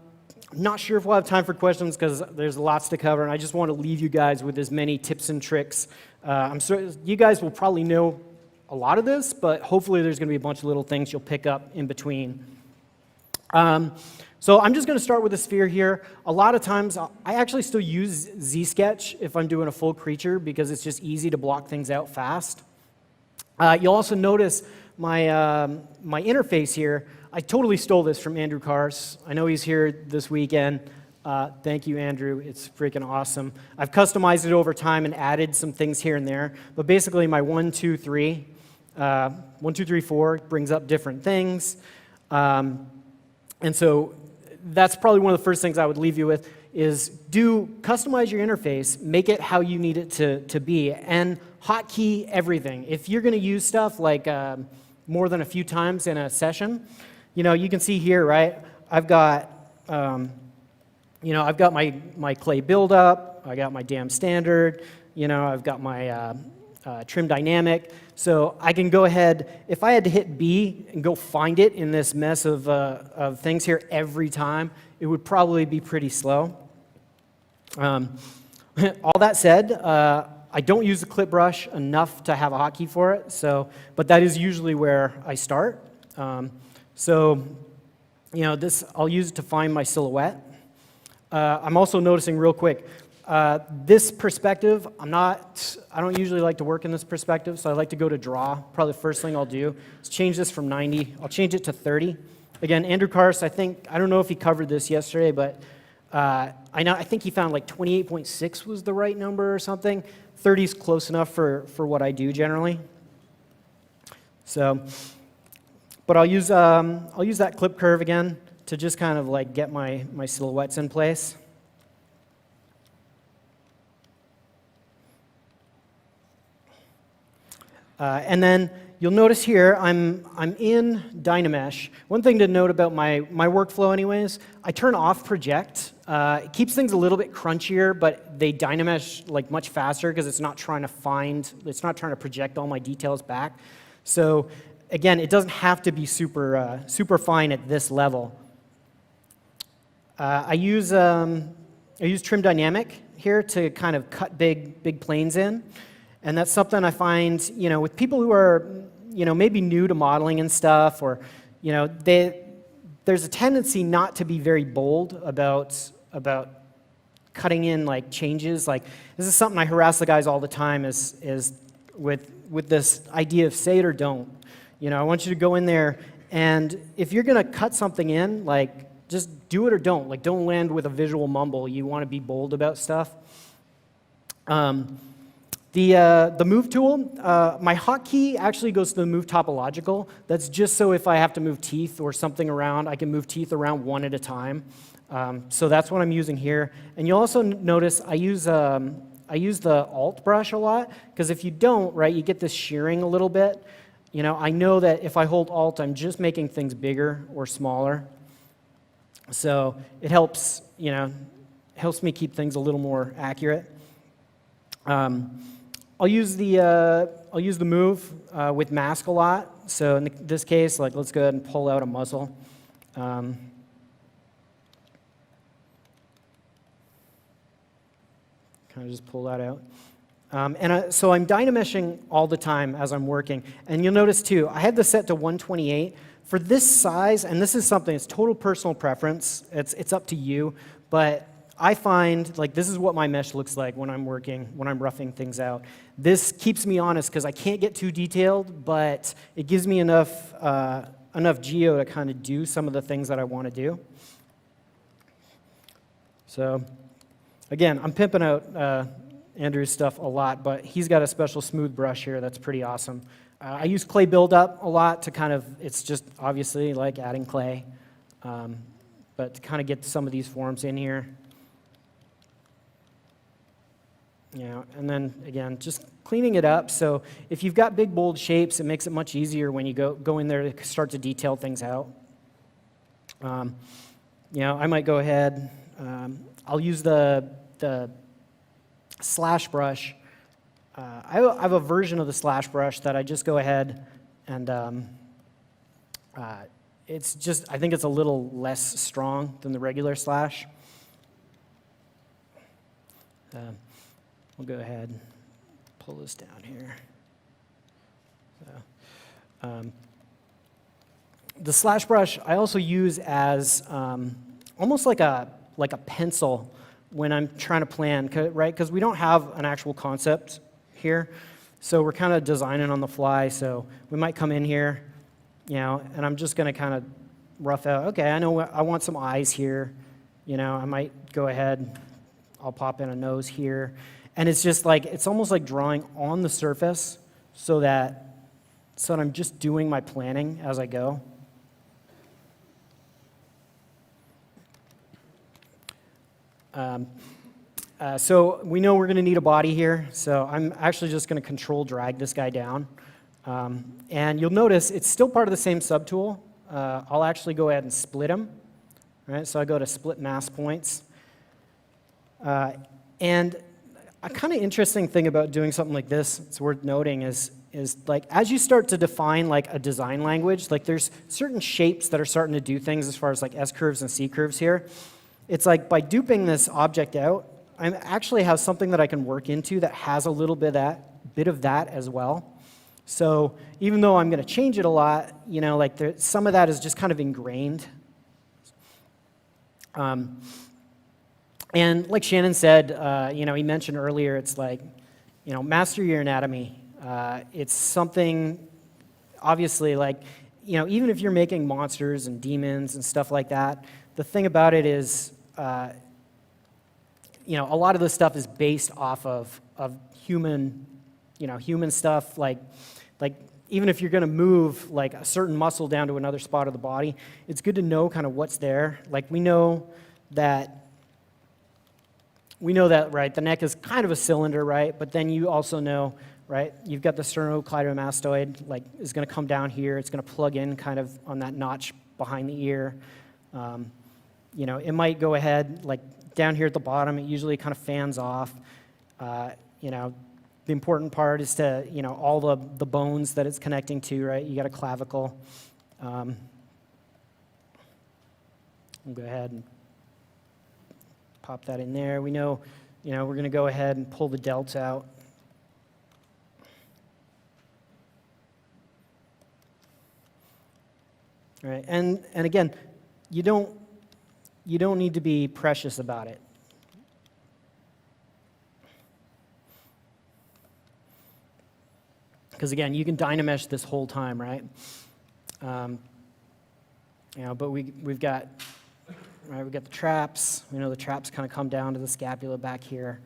not sure if we'll have time for questions because there's lots to cover, and I just want to leave you guys with as many tips and tricks. I'm sure you guys will probably know a lot of this, but hopefully there's going to be a bunch of little things you'll pick up in between. So I'm just going to start with a sphere here. A lot of times, I actually still use Z-Sketch if I'm doing a full creature because it's just easy to block things out fast. You'll also notice my interface here. I totally stole this from Andrew Kars. I know he's here this weekend. Thank you, Andrew. It's freaking awesome. I've customized it over time and added some things here and there. But basically, my 1, 2, 3, 1, 2, 3, 4 brings up different things. And so that's probably one of the first things I would leave you with is customize your interface, make it how you need it to be, and hotkey everything. If you're going to use stuff like more than a few times in a session, you can see here, right? I've got, I've got my clay buildup, I got my dam standard, I've got my trim dynamic. So I can go ahead, if I had to hit B and go find it in this mess of things here every time, it would probably be pretty slow. All that said, I don't use the clip brush enough to have a hotkey for it, but that is usually where I start. This I'll use it to find my silhouette. I'm also noticing real quick, this perspective, I don't usually like to work in this perspective, so I like to go to draw. Probably the first thing I'll do is change this from 90. I'll change it to 30. Again, Andrew Kars, I don't know if he covered this yesterday, but I think he found like 28.6 was the right number or something. 30 is close enough for what I do generally. So, but I'll use that clip curve again to just kind of like get my silhouettes in place. And then you'll notice here I'm in Dynamesh. One thing to note about my workflow anyways, I turn off project. It keeps things a little bit crunchier, but they Dynamesh like much faster because it's not trying to project all my details back. So again, it doesn't have to be super fine at this level. I use trim dynamic here to kind of cut big planes in. And that's something I find, with people who are, maybe new to modeling and stuff, or, there's a tendency not to be very bold about cutting in like changes. Like this is something I harass the guys all the time is with this idea of say it or don't. I want you to go in there, and if you're gonna cut something in, like just do it or don't. Like don't land with a visual mumble. You want to be bold about stuff. The move tool, my hotkey actually goes to the move topological. That's just so if I have to move teeth or something around, I can move teeth around one at a time. So that's what I'm using here. And you'll also notice I use the Alt brush a lot, because if you don't, right, you get this shearing a little bit. I know that if I hold Alt, I'm just making things bigger or smaller. So it helps me keep things a little more accurate. I'll use the move with mask a lot. So in this case, like let's go ahead and pull out a muzzle. Kind of just pull that out. So I'm dynameshing all the time as I'm working. And you'll notice too, I had this set to 128. For this size, and this is something, it's total personal preference, it's up to you, but I find, like, this is what my mesh looks like when I'm working, when I'm roughing things out. This keeps me honest because I can't get too detailed, but it gives me enough geo to kind of do some of the things that I want to do. So, again, I'm pimping out Andrew's stuff a lot, but he's got a special smooth brush here that's pretty awesome. I use clay buildup a lot to kind of, it's just obviously like adding clay, but to kind of get some of these forms in here. And then, again, just cleaning it up. So if you've got big, bold shapes, it makes it much easier when you go in there to start to detail things out. I might go ahead, I'll use the slash brush. I have a version of the slash brush that I just go ahead and it's just, I think it's a little less strong than the regular slash. We'll go ahead and pull this down here. So, the slash brush I also use as almost like a pencil when I'm trying to plan, right? Because we don't have an actual concept here, so we're kind of designing on the fly. So we might come in here, and I'm just going to kind of rough out. Okay, I know I want some eyes here. I might go ahead. I'll pop in a nose here. And it's just like, it's almost like drawing on the surface so that I'm just doing my planning as I go. So we know we're going to need a body here, so I'm actually just going to control drag this guy down. And you'll notice it's still part of the same subtool. I'll actually go ahead and split him. Right? So I go to split mass points. And a kind of interesting thing about doing something like this, it's worth noting, is like as you start to define like a design language, like there's certain shapes that are starting to do things as far as like S curves and C curves here. It's like by duping this object out, I actually have something that I can work into that has a little bit of that as well. So even though I'm going to change it a lot, like some of that is just kind of ingrained. And like Shannon said, he mentioned earlier, it's like, master your anatomy. It's something, obviously, like, even if you're making monsters and demons and stuff like that, the thing about it is, a lot of this stuff is based off of human, human stuff. Like even if you're going to move like a certain muscle down to another spot of the body, it's good to know kind of what's there. Like we know that, right, the neck is kind of a cylinder, right? But then you also know, right, you've got the sternocleidomastoid, like, is going to come down here. It's going to plug in kind of on that notch behind the ear. It might go ahead, like, down here at the bottom, it usually kind of fans off. The important part is to, all the bones that it's connecting to, right? You got a clavicle. We'll go ahead and pop that in there. We know, we're going to go ahead and pull the delts out. All right, and again, you don't need to be precious about it. Because again, you can dynamesh this whole time, right? But we've got. Right, we've got the traps. We know the traps kind of come down to the scapula back here.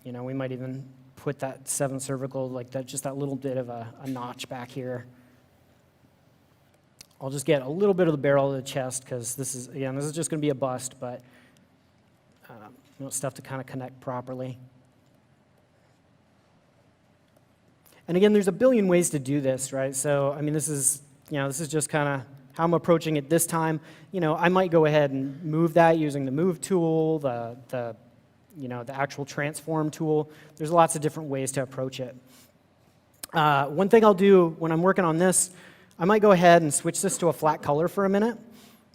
We might even put that 7 cervical, like that, just that little bit of a notch back here. I'll just get a little bit of the barrel of the chest because this is just going to be a bust, but stuff to kind of connect properly. And again, there's a billion ways to do this, right? So, this is just kind of how I'm approaching it this time. I might go ahead and move that using the move tool, the actual transform tool. There's lots of different ways to approach it. One thing I'll do when I'm working on this, I might go ahead and switch this to a flat color for a minute.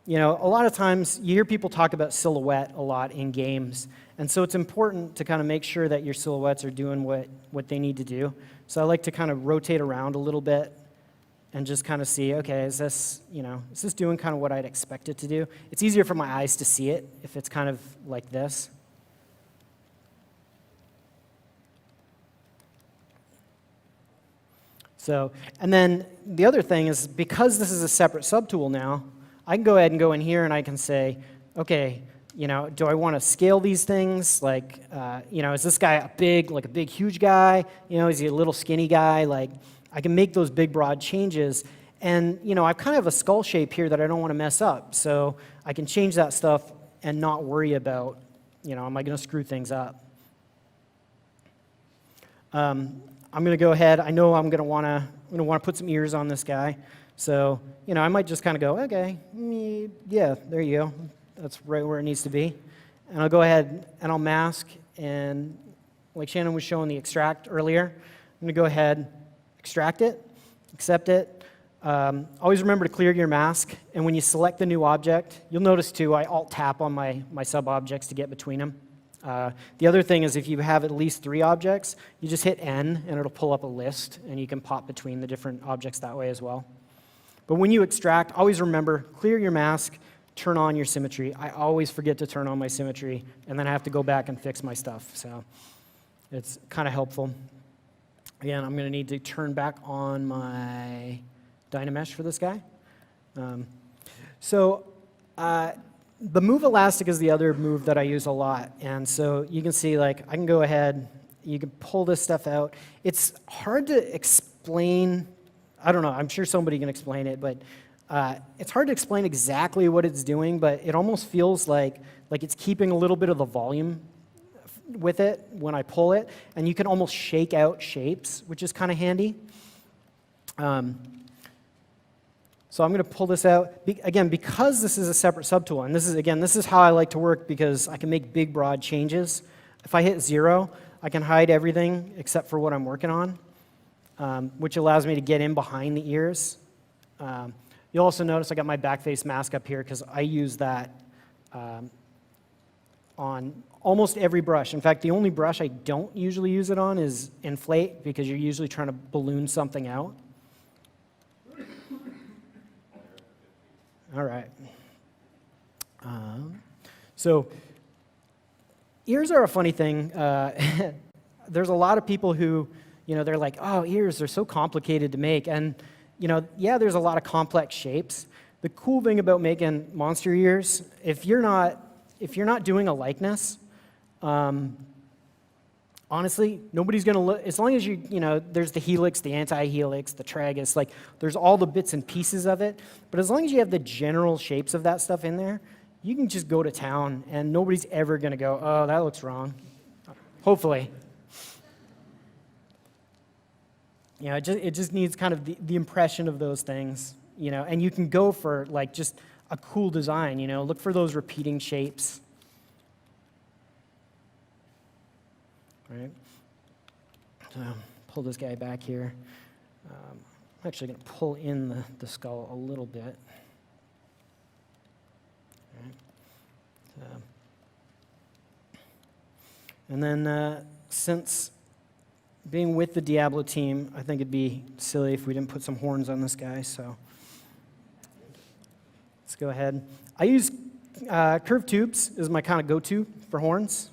you know, a lot of times you hear people talk about silhouette a lot in games, and so it's important to kind of make sure that your silhouettes are doing what they need to do. So I like to kind of rotate around a little bit and just kind of see, okay, is this doing kind of what I'd expect it to do? It's easier for my eyes to see it if it's kind of like this. So, and then the other thing is, because this is a separate subtool now, I can go ahead and go in here and I can say, okay, you know, do I want to scale these things? Like, you know, is this guy a big, huge guy? You know, is he a little skinny guy? Like, I can make those big, broad changes. And, you know, I kind of have a skull shape here that I don't want to mess up. So I can change that stuff and not worry about, you know, am I going to screw things up? I'm going to go ahead. I know I'm going to want to put some ears on this guy. So, you know, I might just kind of go, okay, yeah, there you go. That's right where it needs to be. And I'll go ahead and I'll mask. And like Shannon was showing the extract earlier, I'm going to go ahead, extract it, accept it. Always remember to clear your mask. And when you select the new object, you'll notice too, I Alt-tap on my sub-objects to get between them. The other thing is, if you have at least 3 objects, you just hit N and it'll pull up a list, and you can pop between the different objects that way as well. But when you extract, always remember, clear your mask, turn on your symmetry. I always forget to turn on my symmetry, and then I have to go back and fix my stuff. So it's kind of helpful. Again, I'm going to need to turn back on my Dynamesh for this guy. The move elastic is the other move that I use a lot. And so you can see, like, I can go ahead, you can pull this stuff out. It's hard to explain. I don't know, I'm sure somebody can explain it, but it's hard to explain exactly what it's doing, but it almost feels like it's keeping a little bit of the volume with it when I pull it, and you can almost shake out shapes, which is kind of handy. So I'm going to pull this out. Again, because this is a separate subtool, and this is how I like to work, because I can make big, broad changes. If I hit 0, I can hide everything except for what I'm working on, which allows me to get in behind the ears. You'll also notice I got my backface mask up here because I use that on almost every brush. In fact, the only brush I don't usually use it on is inflate, because you're usually trying to balloon something out. All right. So ears are a funny thing. There's a lot of people who, you know, they're like, oh, ears are so complicated to make. And, you know, yeah, there's a lot of complex shapes. The cool thing about making monster ears, if you're not doing a likeness, honestly, nobody's going to look, as long as you know, there's the helix, the anti-helix, the tragus, like, there's all the bits and pieces of it. But as long as you have the general shapes of that stuff in there, you can just go to town, and nobody's ever going to go, oh, that looks wrong. Hopefully. You know, it just needs kind of the impression of those things, you know, and you can go for, like, just a cool design, you know, look for those repeating shapes. Right? So pull this guy back here. I'm actually going to pull in the skull a little bit. Right. And then since being with the Diablo team, I think it'd be silly if we didn't put some horns on this guy, so let's go ahead. I use curved tubes as my kind of go-to for horns.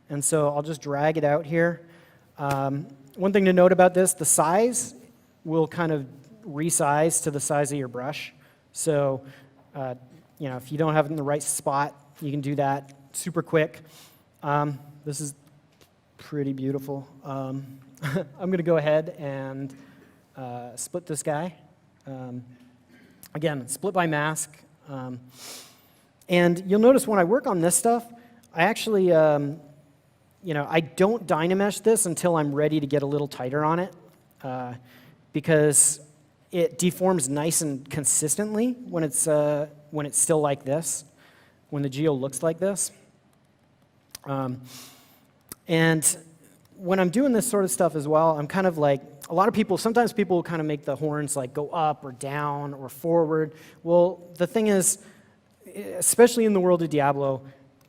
And so I'll just drag it out here. One thing to note about this, the size will kind of resize to the size of your brush. So, you know, if you don't have it in the right spot, you can do that super quick. This is pretty beautiful. I'm going to go ahead and split this guy. Again, split by mask. And you'll notice when I work on this stuff, I actually, you know, I don't Dynamesh this until I'm ready to get a little tighter on it, because it deforms nice and consistently when it's still like this, when the geo looks like this. And when I'm doing this sort of stuff as well, I'm kind of like, a lot of people, sometimes people kind of make the horns like go up or down or forward. Well, the thing is, especially in the world of Diablo,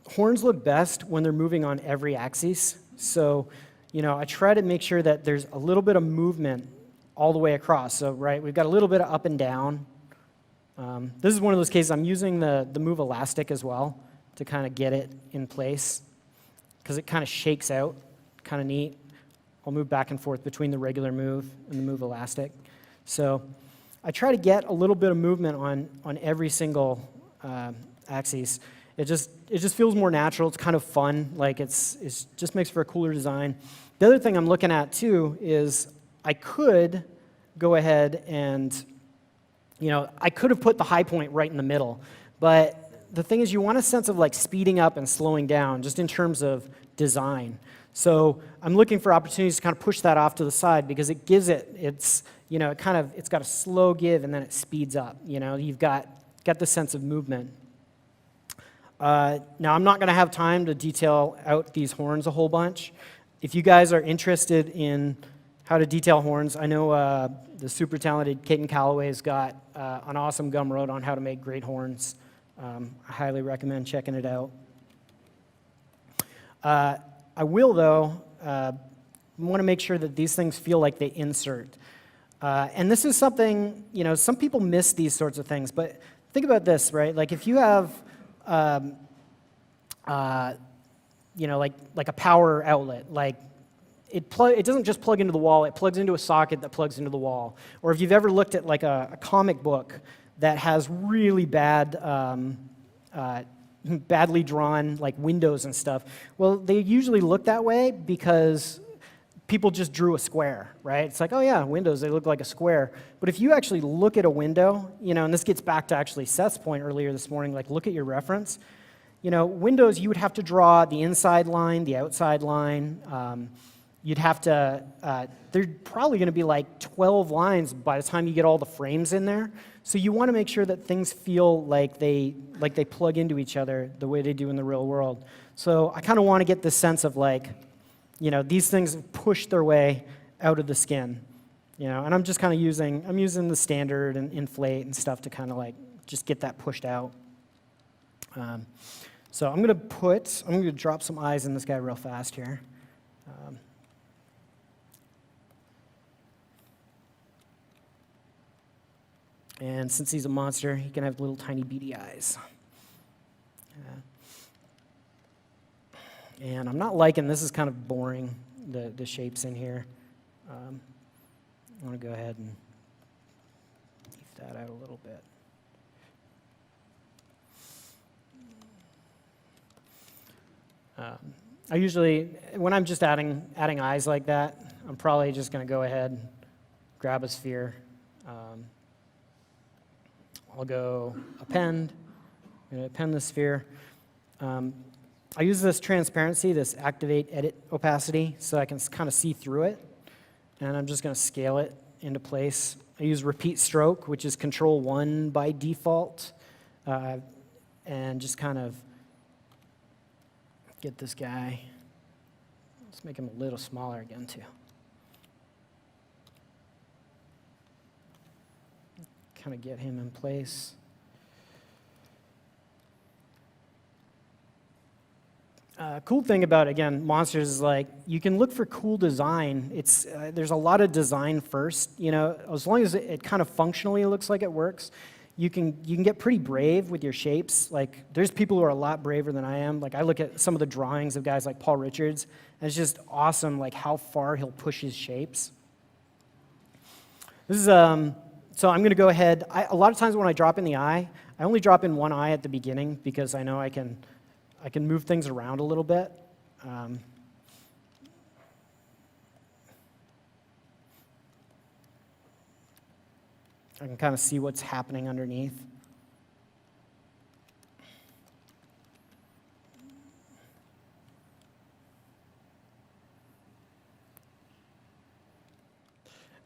horns look best when they're moving on every axis. So, I try to make sure that there's a little bit of movement all the way across. So, right, we've got a little bit of up and down. This is one of those cases I'm using the move elastic as well to kind of get it in place because it kind of shakes out, kind of neat. I'll move back and forth between the regular move and the move elastic. So I try to get a little bit of movement on every single axis. It just feels more natural. It's kind of fun. Like it just makes for a cooler design. The other thing I'm looking at too is I could go ahead and, I could have put the high point right in the middle, but the thing is you want a sense of like speeding up and slowing down just in terms of design. So I'm looking for opportunities to kind of push that off to the side because it gives it's got a slow give and then it speeds up. You've got the sense of movement. Now I'm not going to have time to detail out these horns a whole bunch. If you guys are interested in how to detail horns, I know the super talented Caden Calloway's got an awesome Gumroad on how to make great horns. I highly recommend checking it out. I will, though, want to make sure that these things feel like they insert. And this is something, some people miss these sorts of things, but think about this, right? Like if you have, like a power outlet, like it doesn't just plug into the wall, it plugs into a socket that plugs into the wall. Or if you've ever looked at like a comic book that has really badly drawn like windows and stuff. Well, they usually look that way because people just drew a square, right? It's like, oh yeah, windows, they look like a square. But if you actually look at a window, and this gets back to actually Seth's point earlier this morning, like look at your reference. Windows, you would have to draw the inside line, the outside line. You'd have to, there's probably going to be like 12 lines by the time you get all the frames in there. So you want to make sure that things feel like they plug into each other the way they do in the real world. So I kind of want to get this sense of like, these things push their way out of the skin. And I'm just kind of using the standard and inflate and stuff to kind of like just get that pushed out. So I'm going to drop some eyes in this guy real fast here. And since he's a monster, he can have little tiny beady eyes. And I'm not liking, this is kind of boring, the shapes in here. I want to go ahead and beef that out a little bit. I usually, when I'm just adding eyes like that, I'm probably just going to go ahead and grab a sphere. I'll go append. I'm going to append the sphere. I use this transparency, this activate edit opacity, so I can kind of see through it. And I'm just going to scale it into place. I use repeat stroke, which is Control 1 by default, and just kind of get this guy. Let's make him a little smaller again, too. Kind of get him in place. Cool thing about, again, monsters is like you can look for cool design. There's a lot of design first. As long as it kind of functionally looks like it works, you can get pretty brave with your shapes. Like there's people who are a lot braver than I am. Like I look at some of the drawings of guys like Paul Richards, and it's just awesome like how far he'll push his shapes. This is so I'm going to go ahead. A lot of times when I drop in the eye, I only drop in one eye at the beginning because I know I can move things around a little bit. I can kind of see what's happening underneath.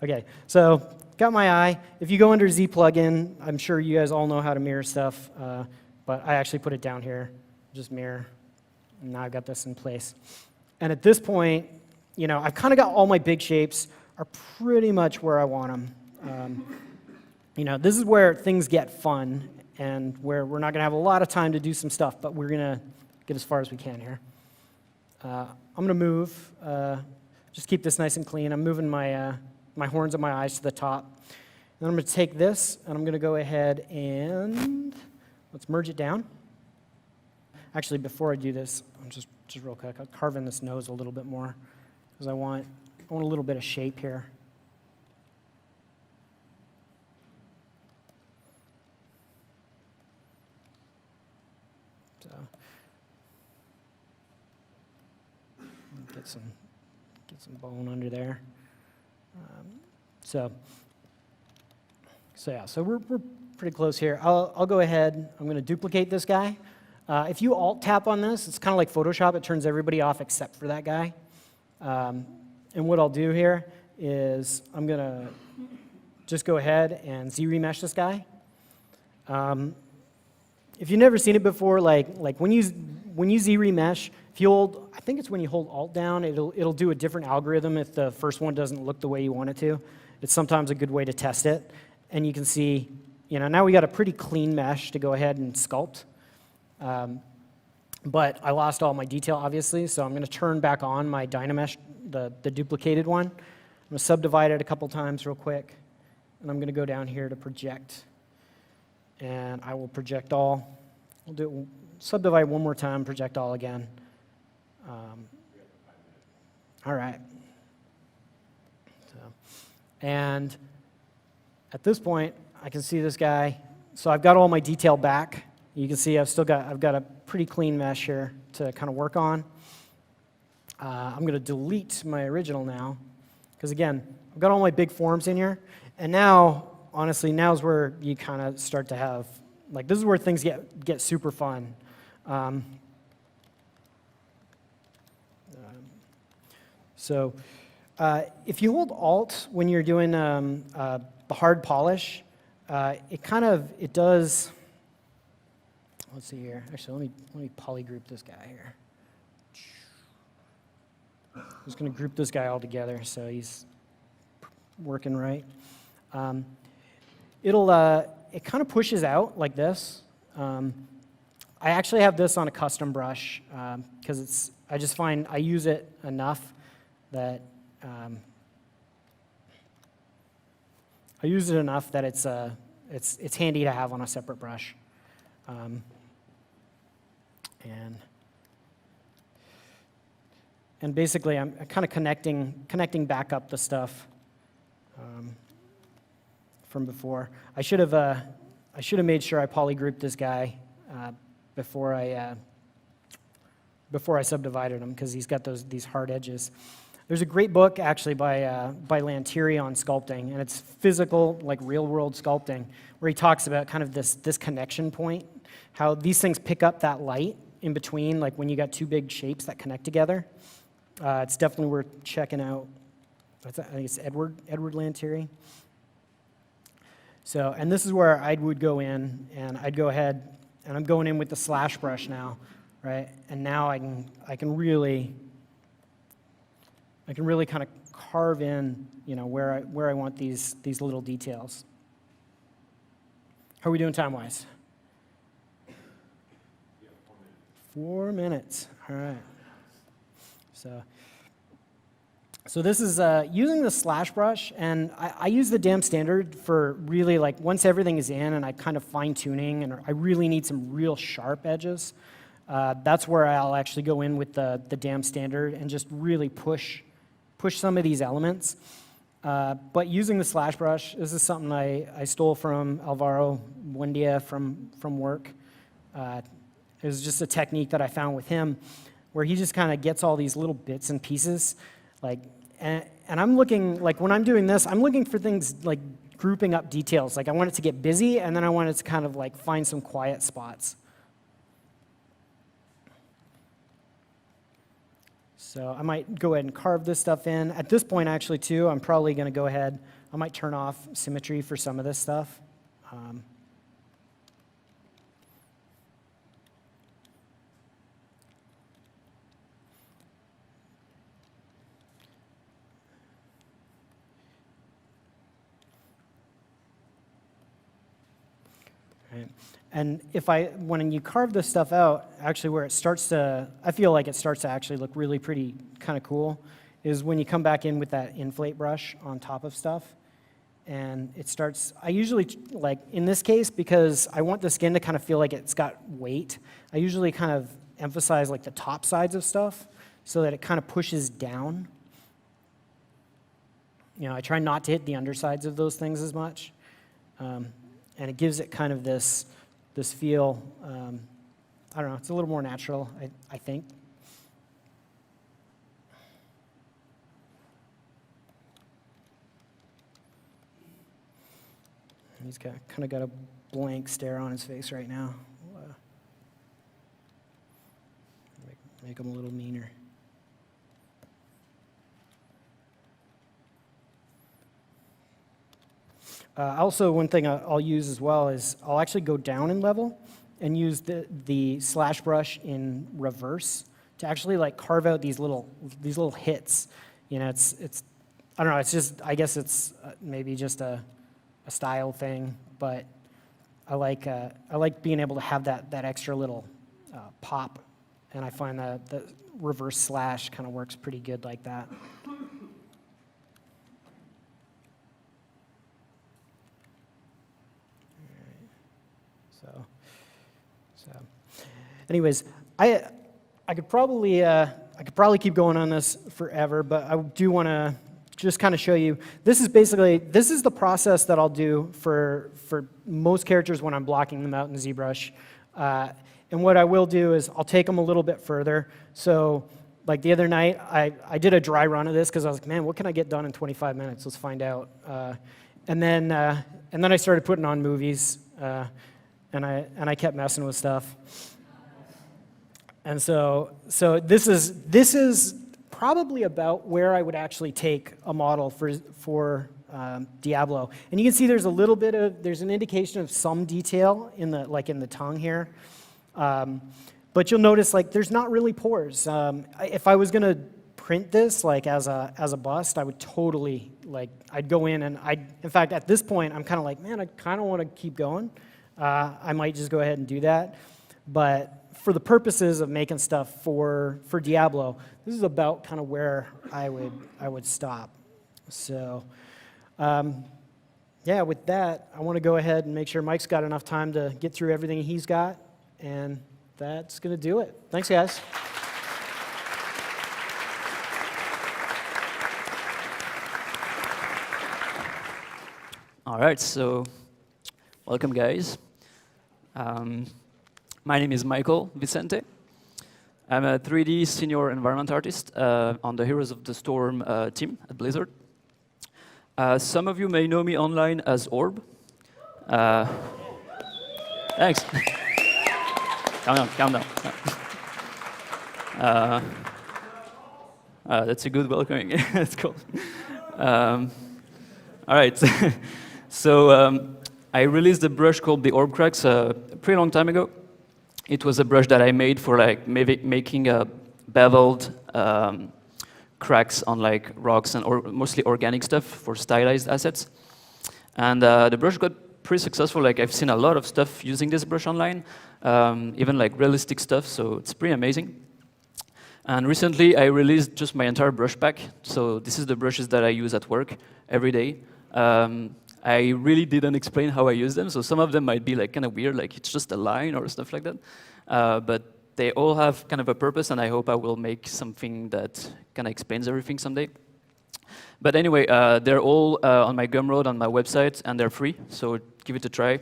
Okay, so got my eye. If you go under Z plugin, I'm sure you guys all know how to mirror stuff, but I actually put it down here. Just mirror. And now I've got this in place. And at this point, you know, I've kind of got all my big shapes are pretty much where I want them. You know, this is where things get fun and where we're not going to have a lot of time to do some stuff, but we're going to get as far as we can here. I'm going to move, just keep this nice and clean. I'm moving my, my horns of my eyes to the top. Then I'm going to take this, and I'm going to go ahead and let's merge it down. Actually, before I do this, I'm just real quick, I'll carve in this nose a little bit more because I want a little bit of shape here. So, get some bone under there. So yeah, so we're pretty close here. I'll go ahead, I'm going to duplicate this guy. If you Alt-tap on this, it's kind of like Photoshop. It turns everybody off except for that guy. And what I'll do here is I'm going to just go ahead and Z-remesh this guy. If you've never seen it before, like when you Z-remesh, if you hold, I think it's when you hold Alt down, it'll do a different algorithm if the first one doesn't look the way you want it to. It's sometimes a good way to test it. And you can see, you know, now we got a pretty clean mesh to go ahead and sculpt. But I lost all my detail, obviously, so I'm going to turn back on my Dynamesh, the duplicated one. I'm going to subdivide it a couple times real quick, and I'm going to go down here to project. And I will project all. We'll subdivide one more time, project all again. All right. And at this point, I can see this guy. So I've got all my detail back. You can see I've got a pretty clean mesh here to kind of work on. I'm going to delete my original now, because again, I've got all my big forms in here. And now, honestly, now's where you kind of start to have, like, this is where things get super fun. So if you hold Alt when you're doing the hard polish, it does, let's see here. Actually, let me polygroup this guy here. I'm just going to group this guy all together so he's working right. It kind of pushes out like this. I actually have this on a custom brush because I just find I use it enough that it's handy to have on a separate brush. And basically, I'm kind of connecting back up the stuff from before. I should have made sure I polygrouped this guy before I subdivided him, because he's got these hard edges. There's a great book actually by Lantieri on sculpting, and it's physical, like real-world sculpting, where he talks about kind of this connection point, how these things pick up that light in between, like when you got two big shapes that connect together. It's definitely worth checking out. I think it's Edward Lantieri. So, and this is where I would go in, and I'd go ahead, and I'm going in with the slash brush now, right? And now I can really kind of carve in, you know, where I want these little details. How are we doing time-wise? 4 minutes. All right. So this is using the slash brush, and I use the damn standard for really, like, once everything is in and I kind of fine-tuning and I really need some real sharp edges, that's where I'll actually go in with the damn standard and just really push some of these elements. But using the slash brush, this is something I stole from Alvaro Buendia from work. It was just a technique that I found with him, where he just kind of gets all these little bits and pieces, like, and I'm looking, like, when I'm doing this, I'm looking for things like grouping up details. Like, I want it to get busy, and then I want it to kind of like find some quiet spots. So I might go ahead and carve this stuff in. At this point, actually, too, I'm probably going to go ahead, I might turn off symmetry for some of this stuff. right? And when you carve this stuff out, actually where it starts to, I feel like it starts to actually look really pretty kind of cool, is when you come back in with that inflate brush on top of stuff. And it starts, I usually, like in this case, because I want the skin to kind of feel like it's got weight, I usually kind of emphasize like the top sides of stuff so that it kind of pushes down. You know, I try not to hit the undersides of those things as much. And it gives it kind of this feel, I don't know, it's a little more natural, I think. He's kind of got a blank stare on his face right now. Make him a little meaner. Also, one thing I'll use as well is I'll actually go down in level and use the slash brush in reverse to actually like carve out these little hits. You know, it's I don't know. It's just, I guess it's maybe just a style thing, but I like being able to have that extra little pop, and I find that the reverse slash kind of works pretty good like that. So, anyways, I could probably keep going on this forever, but I do want to just kind of show you. This is the process that I'll do for most characters when I'm blocking them out in ZBrush. And what I will do is I'll take them a little bit further. So, like the other night, I did a dry run of this because I was like, man, what can I get done in 25 minutes? Let's find out. And then I started putting on movies. And I kept messing with stuff. And so this is probably about where I would actually take a model for Diablo. And you can see there's an indication of some detail in the tongue here. But you'll notice like there's not really pores. If I was gonna print this like as a bust, I would totally I'd go in and in fact at this point I'm kind of like, man, I kind of want to keep going. I might just go ahead and do that. But for the purposes of making stuff for Diablo, this is about kind of where I would stop. So, yeah, with that, I want to go ahead and make sure Mike's got enough time to get through everything he's got, and that's going to do it. Thanks, guys. All right, so welcome, guys. My name is Michael Vicente. I'm a 3D senior environment artist on the Heroes of the Storm team at Blizzard. Some of you may know me online as Orb. Thanks. Calm down. That's a good welcoming. That's cool. All right. So I released a brush called the Orb Cracks a pretty long time ago. It was a brush that I made for making beveled cracks on rocks and mostly organic stuff for stylized assets. And the brush got pretty successful. I've seen a lot of stuff using this brush online, even realistic stuff. So it's pretty amazing. And recently I released just my entire brush pack. So this is the brushes that I use at work every day. I really didn't explain how I use them, so some of them might be kind of weird, it's just a line or stuff like that. But they all have kind of a purpose, and I hope I will make something that kind of explains everything someday. But anyway, they're all on my Gumroad on my website, and they're free, so give it a try.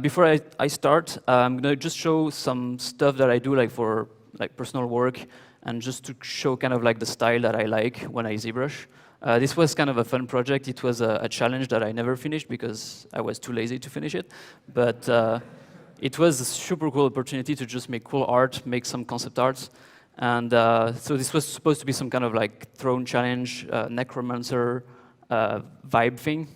Before I start, I'm going to just show some stuff that I do for personal work, and just to show kind of the style that I like when I ZBrush. This was kind of a fun project. It was a challenge that I never finished because I was too lazy to finish it. But it was a super cool opportunity to just make cool art, make some concept arts. And so this was supposed to be some kind of throne challenge, necromancer vibe thing.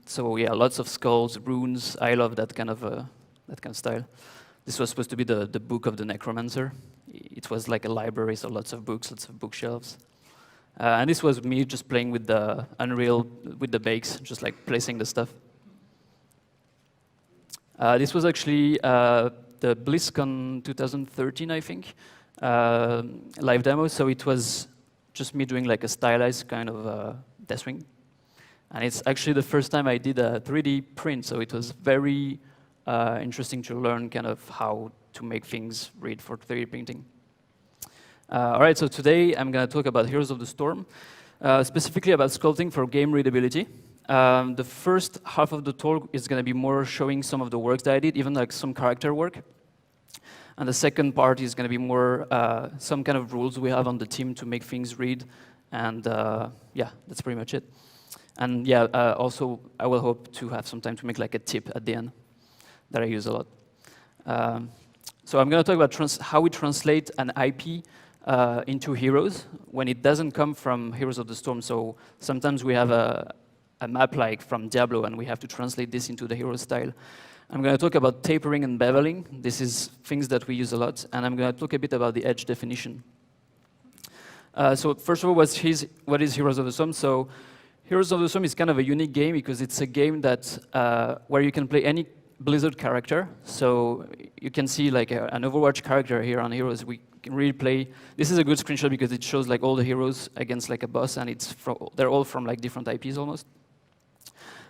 So yeah, lots of skulls, runes. I love that kind of style. This was supposed to be the book of the necromancer. It was like a library, so lots of books, lots of bookshelves. And this was me just playing with the Unreal, with the bakes, just placing the stuff. This was actually the BlizzCon 2013, I think, live demo. So it was just me doing like a stylized kind of Deathwing. And it's actually the first time I did a 3D print, so it was very interesting to learn kind of how to make things read for 3D printing. All right, so today I'm going to talk about Heroes of the Storm, specifically about sculpting for game readability. The first half of the talk is going to be more showing some of the work that I did, even like some character work. And the second part is going to be more some kind of rules we have on the team to make things read. And yeah, that's pretty much it. And yeah, also I will hope to have some time to make like a tip at the end that I use a lot. So I'm going to talk about how we translate an IP into heroes when it doesn't come from Heroes of the Storm. So sometimes we have a map like from Diablo, and we have to translate this into the hero style. I'm going to talk about tapering and beveling. This is things that we use a lot. And I'm going to talk a bit about the edge definition. So first of all, what is Heroes of the Storm? So Heroes of the Storm is kind of a unique game because it's a game that where you can play any Blizzard character. So you can see like an Overwatch character here on Heroes. We can really play. This is a good screenshot because it shows like all the heroes against like a boss, and they're all from like different IPs almost.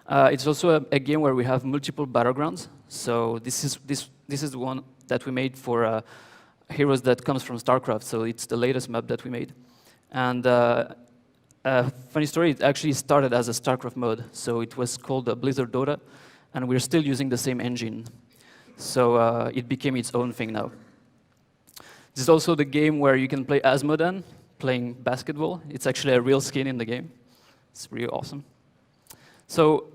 It's also a game where we have multiple battlegrounds. So this is the one that we made for Heroes that comes from StarCraft. So it's the latest map that we made. And funny story, it actually started as a StarCraft mode. So it was called Blizzard Dota, and we're still using the same engine. So it became its own thing now. This is also the game where you can play as Modan, playing basketball. It's actually a real skin in the game. It's really awesome. So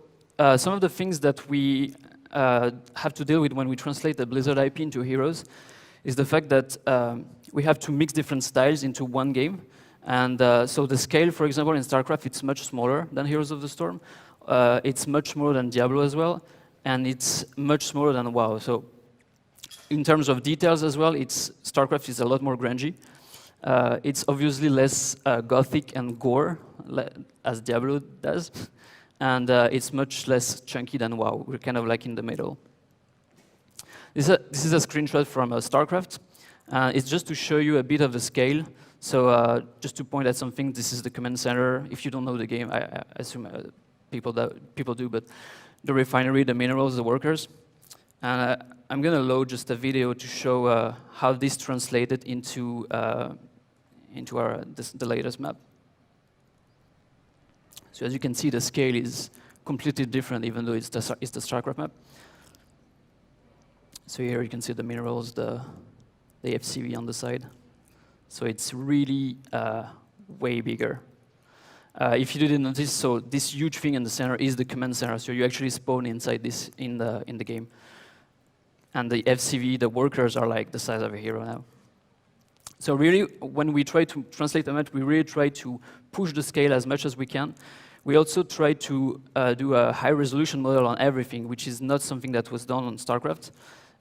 some of the things that we have to deal with when we translate the Blizzard IP into Heroes is the fact that we have to mix different styles into one game. And so the scale, for example, in StarCraft, it's much smaller than Heroes of the Storm. It's much smaller than Diablo as well. And it's much smaller than WoW. So in terms of details as well, StarCraft is a lot more grungy. It's obviously less gothic and gore, as Diablo does. And it's much less chunky than WoW. We're kind of like in the middle. This is a screenshot from StarCraft. It's just to show you a bit of the scale. So just to point at something, this is the command center. If you don't know the game, I assume people do, but the refinery, the minerals, the workers. And I'm going to load just a video to show how this translated into the latest map. So as you can see, the scale is completely different, even though it's the StarCraft map. So here you can see the minerals, the FCV on the side. So it's really way bigger. If you didn't notice, so this huge thing in the center is the command center. So you actually spawn inside this in the game. And the FCV, the workers, are like the size of a hero now. So really, when we try to translate the map, we really try to push the scale as much as we can. We also try to do a high-resolution model on everything, which is not something that was done on StarCraft.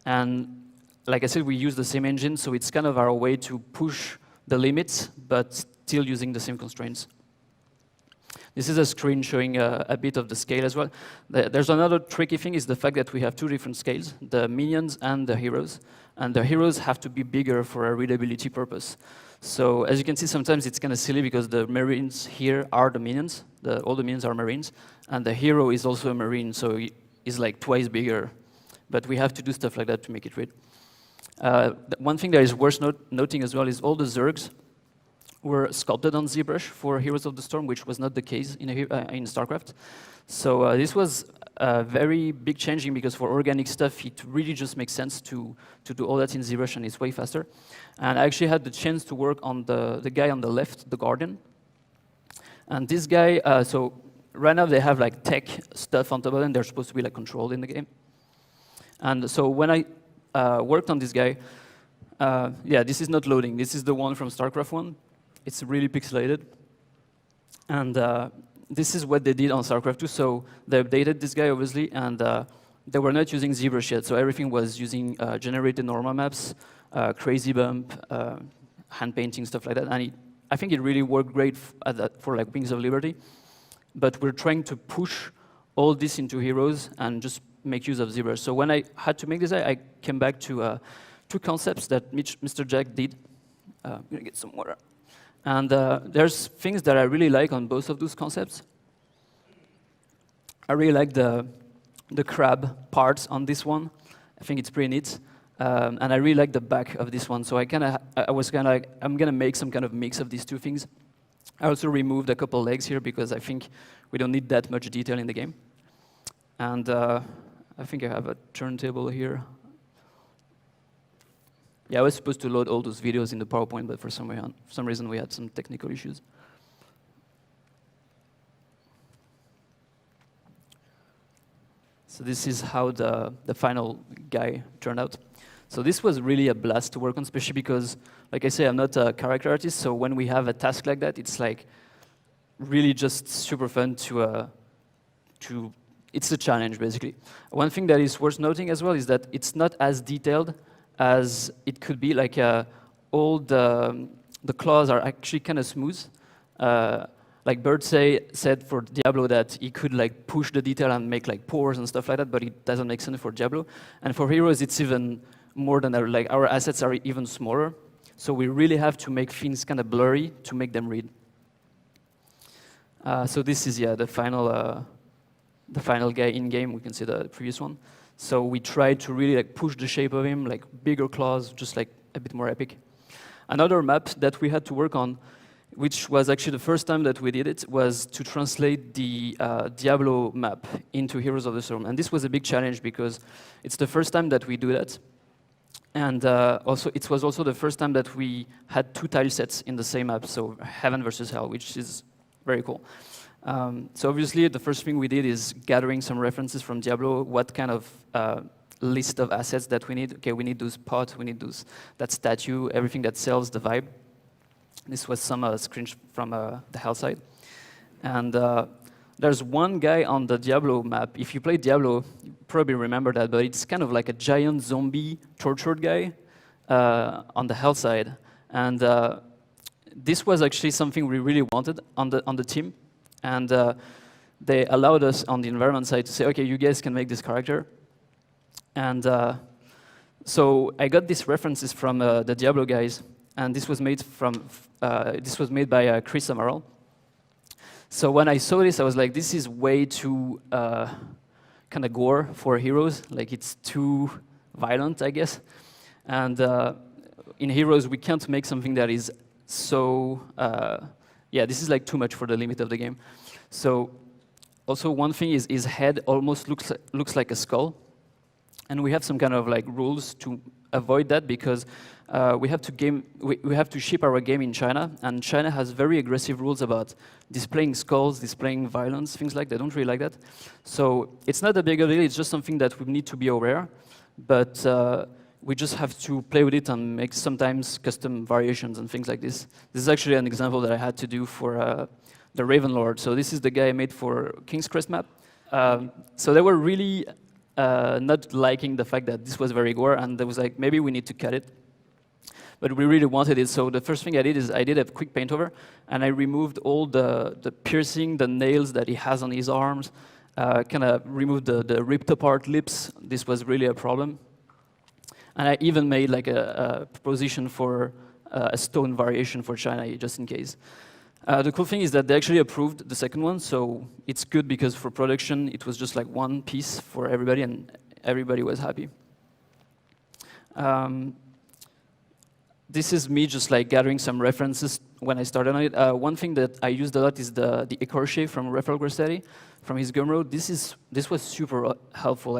And like I said, we use the same engine, so it's kind of our way to push the limits, but still using the same constraints. This is a screen showing a bit of the scale as well. There's another tricky thing, is the fact that we have two different scales, the minions and the heroes. And the heroes have to be bigger for a readability purpose. So as you can see, sometimes it's kind of silly because the Marines here are the minions. All the minions are Marines. And the hero is also a Marine, so he's like twice bigger. But we have to do stuff like that to make it read. One thing that is worth noting as well is all the Zergs were sculpted on ZBrush for Heroes of the Storm, which was not the case in StarCraft. So this was a very big changing, because for organic stuff, it really just makes sense to do all that in ZBrush, and it's way faster. And I actually had the chance to work on the guy on the left, the Guardian. And this guy, so right now they have like tech stuff on top of them. They're supposed to be like controlled in the game. And so when I worked on this guy, yeah, this is not loading. This is the one from StarCraft 1. It's really pixelated. And this is what they did on StarCraft 2. So they updated this guy, obviously, and they were not using ZBrush yet. So everything was using generated normal maps, crazy bump, hand painting, stuff like that. And I think it really worked great for like Wings of Liberty. But we're trying to push all this into Heroes and just make use of ZBrush. So when I had to make this, I came back to two concepts that Mr. Jack did. I'm gonna get some water. And there's things that I really like on both of those concepts. I really like the crab parts on this one. I think it's pretty neat. And I really like the back of this one. So I was kind of like, I'm gonna make some kind of mix of these two things. I also removed a couple legs here because I think we don't need that much detail in the game. And I think I have a turntable here. Yeah, I was supposed to load all those videos in the PowerPoint, but for some reason we had some technical issues. So this is how the final guy turned out. So this was really a blast to work on, especially because, like I say, I'm not a character artist, so when we have a task like that, it's like really just super fun it's a challenge, basically. One thing that is worth noting as well is that it's not as detailed as it could be. Like all the claws are actually kind of smooth. Like Bird said for Diablo that he could like push the detail and make like pores and stuff like that, but it doesn't make sense for Diablo. And for Heroes, it's even more than that. Like our assets are even smaller, so we really have to make things kind of blurry to make them read. So this is the final guy in game. We can see the previous one. So we tried to really like push the shape of him, like bigger claws, just like a bit more epic. Another map that we had to work on, which was actually the first time that we did it, was to translate the Diablo map into Heroes of the Storm. And this was a big challenge because it's the first time that we do that. And also, it was also the first time that we had two tile sets in the same map, so Heaven versus Hell, which is very cool. So obviously, the first thing we did is gathering some references from Diablo, what kind of list of assets that we need. Okay, we need those pots, we need that statue, everything that sells the vibe. This was some screens from the Hell side. And there's one guy on the Diablo map. If you play Diablo, you probably remember that, but it's kind of like a giant zombie tortured guy on the Hell side. And this was actually something we really wanted on the team. And they allowed us on the environment side to say, okay, you guys can make this character. And so I got these references from the Diablo guys, and this was made by Chris Amaral. So when I saw this, I was like, this is way too kind of gore for Heroes. Like it's too violent, I guess. And in Heroes, we can't make something that is so. Yeah, this is like too much for the limit of the game. So also one thing is his head almost looks like a skull. And we have some kind of like rules to avoid that because we have to ship our game in China, and China has very aggressive rules about displaying skulls, displaying violence, things like that. They don't really like that. So it's not a big deal, it's just something that we need to be aware, but we just have to play with it and make sometimes custom variations and things like this. This is actually an example that I had to do for the Raven Lord. So this is the guy I made for King's Crest map. So they were really not liking the fact that this was very gore, and they was like, maybe we need to cut it. But we really wanted it, so the first thing I did is I did a quick paint over, and I removed all the piercing, the nails that he has on his arms, kind of removed the ripped apart lips. This was really a problem. And I even made like a proposition for a stone variation for China, just in case. The cool thing is that they actually approved the second one, so it's good because for production, it was just like one piece for everybody, and everybody was happy. This is me just like gathering some references when I started on it. One thing that I used a lot is the Écorché from Rafael Grossetti, from his Gumroad. This was super helpful,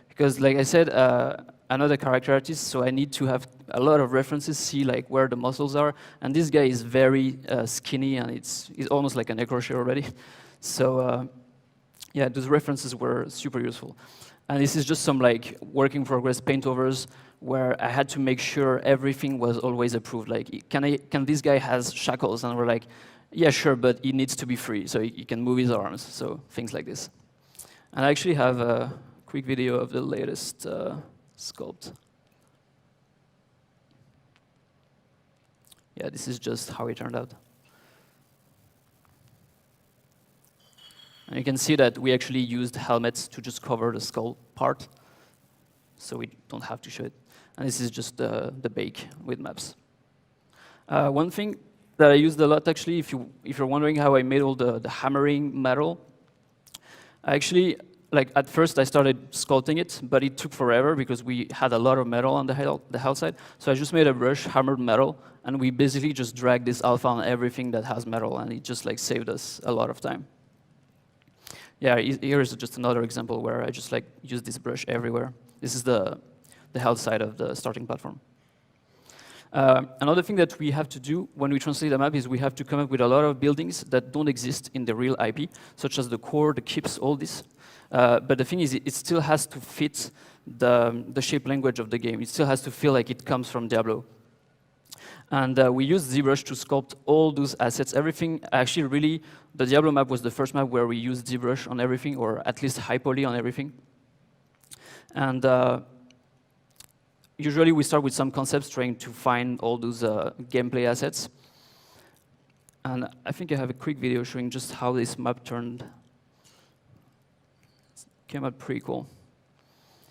because like I said, I'm not a character artist, so I need to have a lot of references, see like where the muscles are. And this guy is very skinny, and he's almost like an Écorché already. So yeah, those references were super useful. And this is just some like work in progress paint overs where I had to make sure everything was always approved. Like, can this guy has shackles? And we're like, yeah, sure, but he needs to be free, so he can move his arms. So things like this. And I actually have a quick video of the latest sculpt. Yeah, this is just how it turned out. And you can see that we actually used helmets to just cover the skull part, so we don't have to show it. And this is just the bake with maps. One thing that I used a lot, actually, if you're wondering how I made all the hammering metal, I actually, like at first I started sculpting it, but it took forever because we had a lot of metal on the hull side. So I just made a brush, hammered metal, and we basically just dragged this alpha on everything that has metal, and it just like saved us a lot of time. Yeah, here is just another example where I just like use this brush everywhere. This is the hull side of the starting platform. Another thing that we have to do when we translate a map is we have to come up with a lot of buildings that don't exist in the real IP, such as the core, the keeps, all this. But the thing is, it still has to fit the shape language of the game. It still has to feel like it comes from Diablo. And we used ZBrush to sculpt all those assets, everything. Actually, really, the Diablo map was the first map where we used ZBrush on everything, or at least high poly on everything. And usually we start with some concepts, trying to find all those gameplay assets. And I think I have a quick video showing just how this map turned. It came out pretty cool.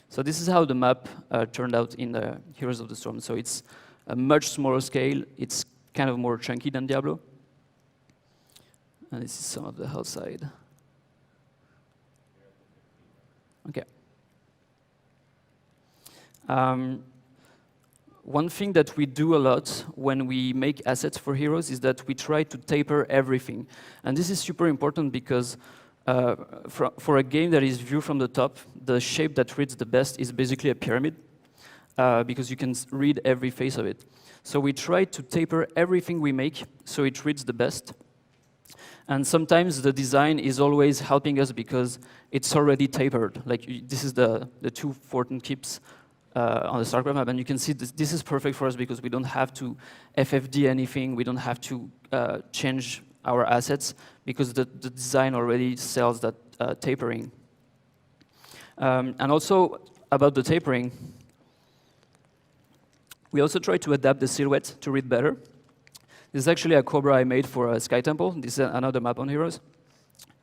So this is how the map turned out in the Heroes of the Storm. So it's a much smaller scale. It's kind of more chunky than Diablo. And this is some of the hull side. Okay. One thing that we do a lot when we make assets for heroes is that we try to taper everything. And this is super important because for a game that is viewed from the top, the shape that reads the best is basically a pyramid, because you can read every face of it. So we try to taper everything we make so it reads the best. And sometimes the design is always helping us because it's already tapered. Like this is the two Fortin keeps on the StarCraft map, and you can see this is perfect for us because we don't have to FFD anything, we don't have to change our assets because the design already sells that tapering. And also about the tapering, we also try to adapt the silhouette to read better. This is actually a Cobra I made for Sky Temple. This is another map on Heroes.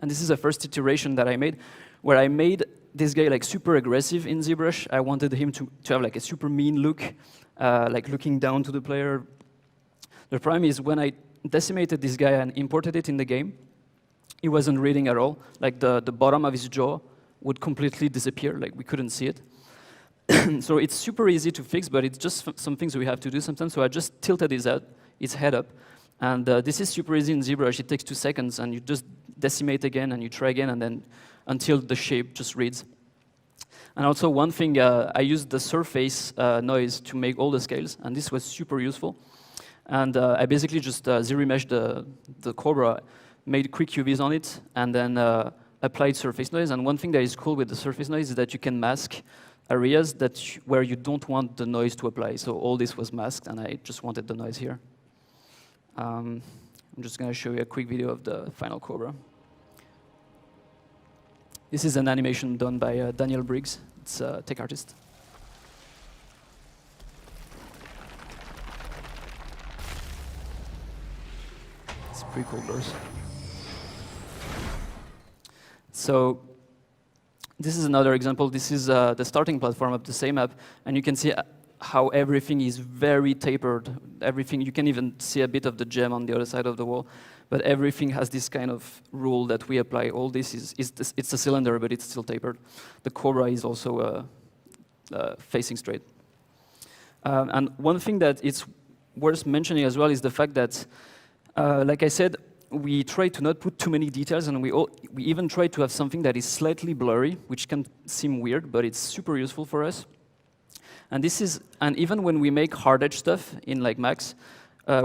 And this is the first iteration that I made, where I made this guy like super aggressive in ZBrush. I wanted him to have like a super mean look, like looking down to the player. The problem is when I decimated this guy and imported it in the game, he wasn't reading at all. Like the bottom of his jaw would completely disappear, like we couldn't see it. So it's super easy to fix, but it's just some things we have to do sometimes. So I just tilted his head up. And this is super easy in ZBrush. It takes 2 seconds, and you just decimate again, and you try again, and then until the shape just reads. And also one thing, I used the surface noise to make all the scales, and this was super useful. And I basically just zero-meshed the Cobra, made quick UVs on it, and then applied surface noise. And one thing that is cool with the surface noise is that you can mask areas where you don't want the noise to apply. So all this was masked, and I just wanted the noise here. I'm just going to show you a quick video of the final Cobra. This is an animation done by Daniel Briggs. It's a tech artist. It's pretty cool burst. So this is another example. This is the starting platform of the same app, and you can see how everything is very tapered. Everything, you can even see a bit of the gem on the other side of the wall, but everything has this kind of rule that we apply. All this it's a cylinder, but it's still tapered. The Cobra is also facing straight. And one thing that it's worth mentioning as well is the fact that, like I said, we try to not put too many details, and we even try to have something that is slightly blurry, which can seem weird, but it's super useful for us. And even when we make hard edge stuff in like Max,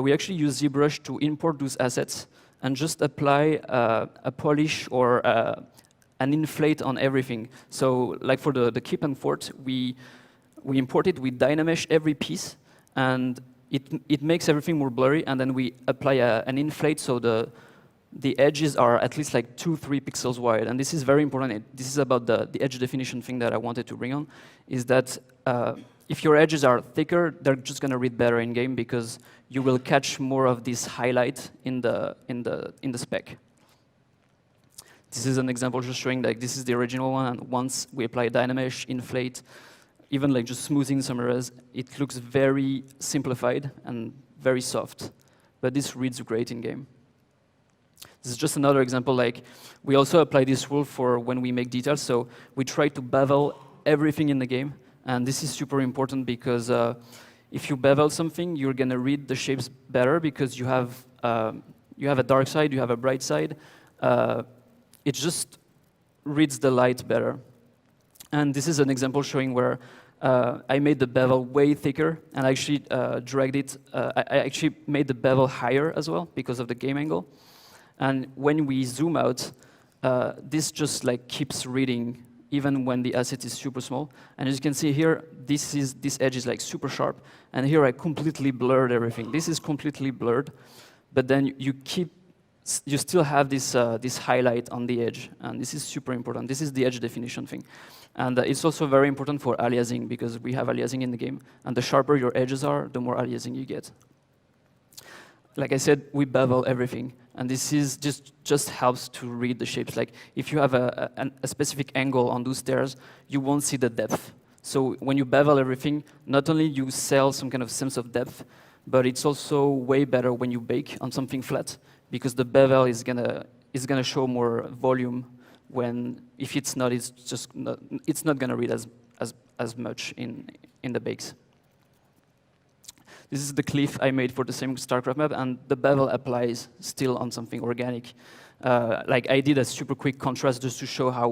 we actually use ZBrush to import those assets and just apply a polish or an inflate on everything. So like for the keep and fort, we import it, we dynamesh every piece, and it makes everything more blurry, and then we apply an inflate so the edges are at least like 2-3 pixels wide. And this is very important. This is about the edge definition thing that I wanted to bring on, is that if your edges are thicker, they're just going to read better in game because you will catch more of this highlight in the spec. This is an example just showing like this is the original one, and once we apply Dynamesh, inflate, even like just smoothing some areas, it looks very simplified and very soft. But this reads great in game. This is just another example. Like we also apply this rule for when we make details. So we try to bevel everything in the game, and this is super important because if you bevel something, you're gonna read the shapes better because you have a dark side, you have a bright side. It just reads the light better. And this is an example showing where I made the bevel way thicker and actually dragged it. I actually made the bevel higher as well because of the game angle. And when we zoom out, this just like keeps reading even when the asset is super small. And as you can see here, this edge is like super sharp. And here I completely blurred everything. This is completely blurred, but then you still have this highlight on the edge, and this is super important. This is the edge definition thing. And it's also very important for aliasing because we have aliasing in the game, and the sharper your edges are, the more aliasing you get. Like I said, we bevel everything, and this is just helps to read the shapes. Like if you have a specific angle on those stairs, you won't see the depth. So when you bevel everything, not only you sell some kind of sense of depth, but it's also way better when you bake on something flat because the bevel is gonna show more volume. When if it's not, it's not gonna read as much in the bakes. This is the cliff I made for the same StarCraft map, and the bevel applies still on something organic. Like I did a super quick contrast just to show how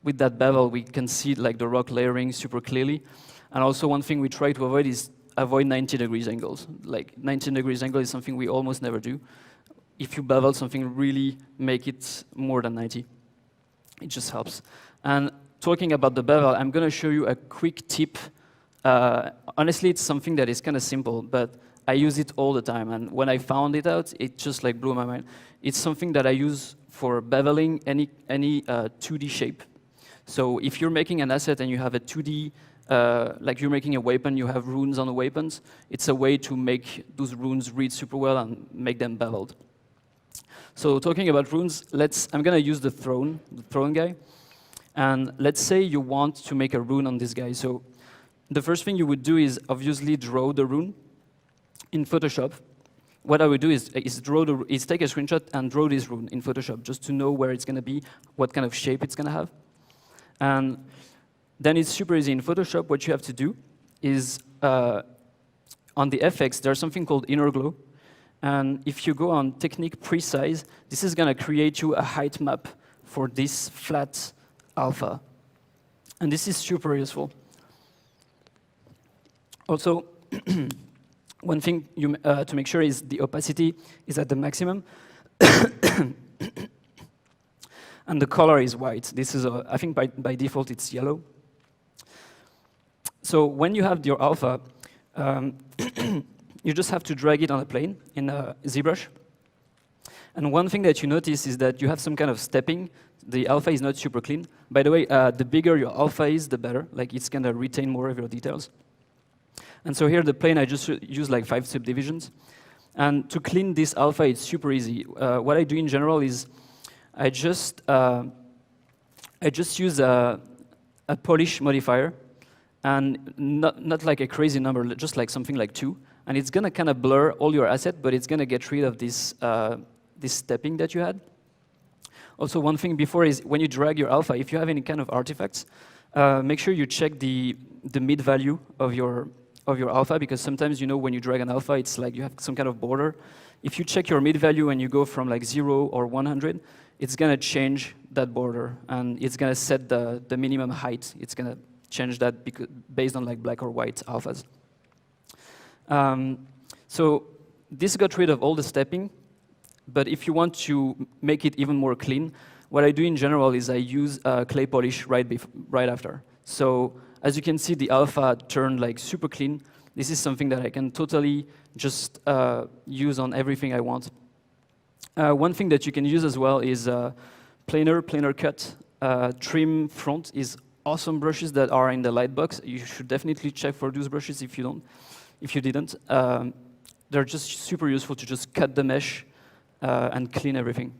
with that bevel, we can see like the rock layering super clearly. And also one thing we try to avoid is avoid 90 degrees angles. Like 19 degrees angle is something we almost never do. If you bevel something, really make it more than 90. It just helps. And talking about the bevel, I'm gonna show you a quick tip. Honestly, it's something that is kind of simple, but I use it all the time. And when I found it out, it just like blew my mind. It's something that I use for beveling any 2D shape. So if you're making an asset and you have a 2D, like you're making a weapon, you have runes on the weapons, it's a way to make those runes read super well and make them beveled. So talking about runes, I'm gonna use the throne guy. And let's say you want to make a rune on this guy. So the first thing you would do is obviously draw the rune in Photoshop. What I would do is take a screenshot and draw this rune in Photoshop just to know where it's gonna be, what kind of shape it's gonna have. And then it's super easy in Photoshop. What you have to do is on the FX, there's something called inner glow. And if you go on technique precise, this is gonna create you a height map for this flat alpha. And this is super useful. Also, one thing to make sure is the opacity is at the maximum. And the color is white. This is, I think by default it's yellow. So when you have your alpha, you just have to drag it on a plane in ZBrush. And one thing that you notice is that you have some kind of stepping. The alpha is not super clean. By the way, the bigger your alpha is, the better. Like it's gonna retain more of your details. And so here the plane, I just use like 5 subdivisions. And to clean this alpha, it's super easy. What I do in general is I just use a polish modifier, and not like a crazy number, just like something like 2. And it's gonna kind of blur all your asset, but it's gonna get rid of this stepping that you had. Also, one thing before is when you drag your alpha, if you have any kind of artifacts, make sure you check the mid value of your alpha, because sometimes, you know, when you drag an alpha, it's like you have some kind of border. If you check your mid value and you go from like 0 or 100, it's gonna change that border, and it's gonna set the minimum height. It's gonna change that based on like black or white alphas. So this got rid of all the stepping, but if you want to make it even more clean, what I do in general is I use clay polish right after. So as you can see, the alpha turned like super clean. This is something that I can totally just use on everything I want. One thing that you can use as well is planar cut. Trim front is awesome brushes that are in the lightbox. You should definitely check for those brushes if you didn't. They're just super useful to just cut the mesh and clean everything.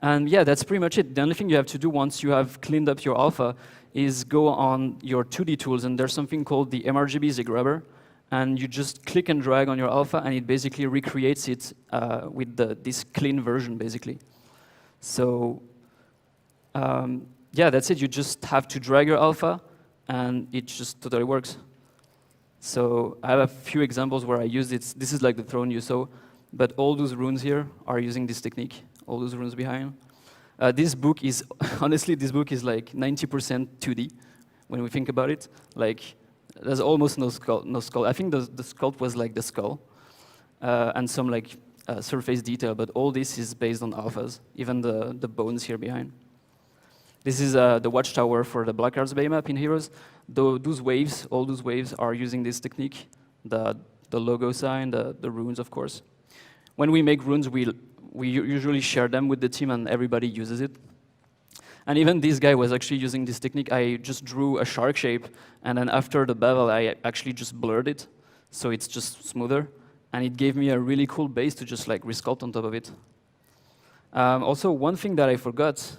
And yeah, that's pretty much it. The only thing you have to do once you have cleaned up your alpha is go on your 2D tools, and there's something called the MRGB Z-Grabber, and you just click and drag on your alpha, and it basically recreates it with this clean version, basically. So yeah, that's it. You just have to drag your alpha, and it just totally works. So I have a few examples where I used it. This is like the throne you saw, but all those runes here are using this technique, all those runes behind. This book is, honestly, this book is like 90% 2D when we think about it. Like, there's almost no skull. I think the sculpt was like the skull and some like surface detail, but all this is based on alphas, even the bones here behind. This is the watchtower for the Blackguards Bay map in Heroes. Those waves, all those waves are using this technique, the logo sign, the runes, of course. When we make runes, we usually share them with the team and everybody uses it. And even this guy was actually using this technique. I just drew a shark shape, and then after the bevel, I actually just blurred it, so it's just smoother. And it gave me a really cool base to just like resculpt on top of it. Also, one thing that I forgot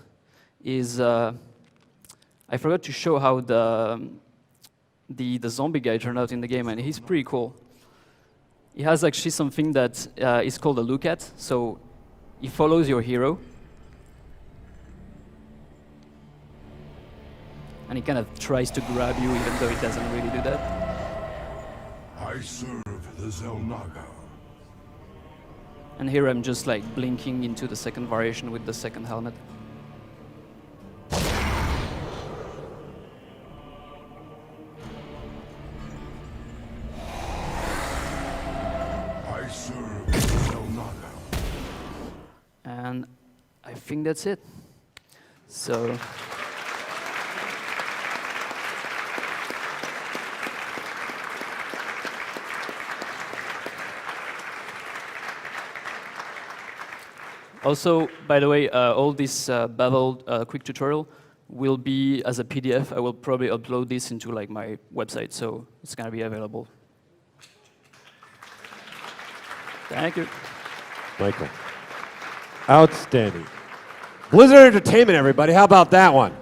is I forgot to show how the zombie guy turned out in the game, and he's pretty cool. He has actually something that is called a look at, so he follows your hero, and he kind of tries to grab you, even though he doesn't really do that. I serve the Zelnaga. And here I'm just like blinking into the second variation with the second helmet. I serve the Zelnaga. And I think that's it. So. Also, by the way, all this beveled quick tutorial will be as a PDF. I will probably upload this into like my website, so it's gonna be available. Thank you. Michael. Outstanding. Blizzard Entertainment, everybody. How about that one?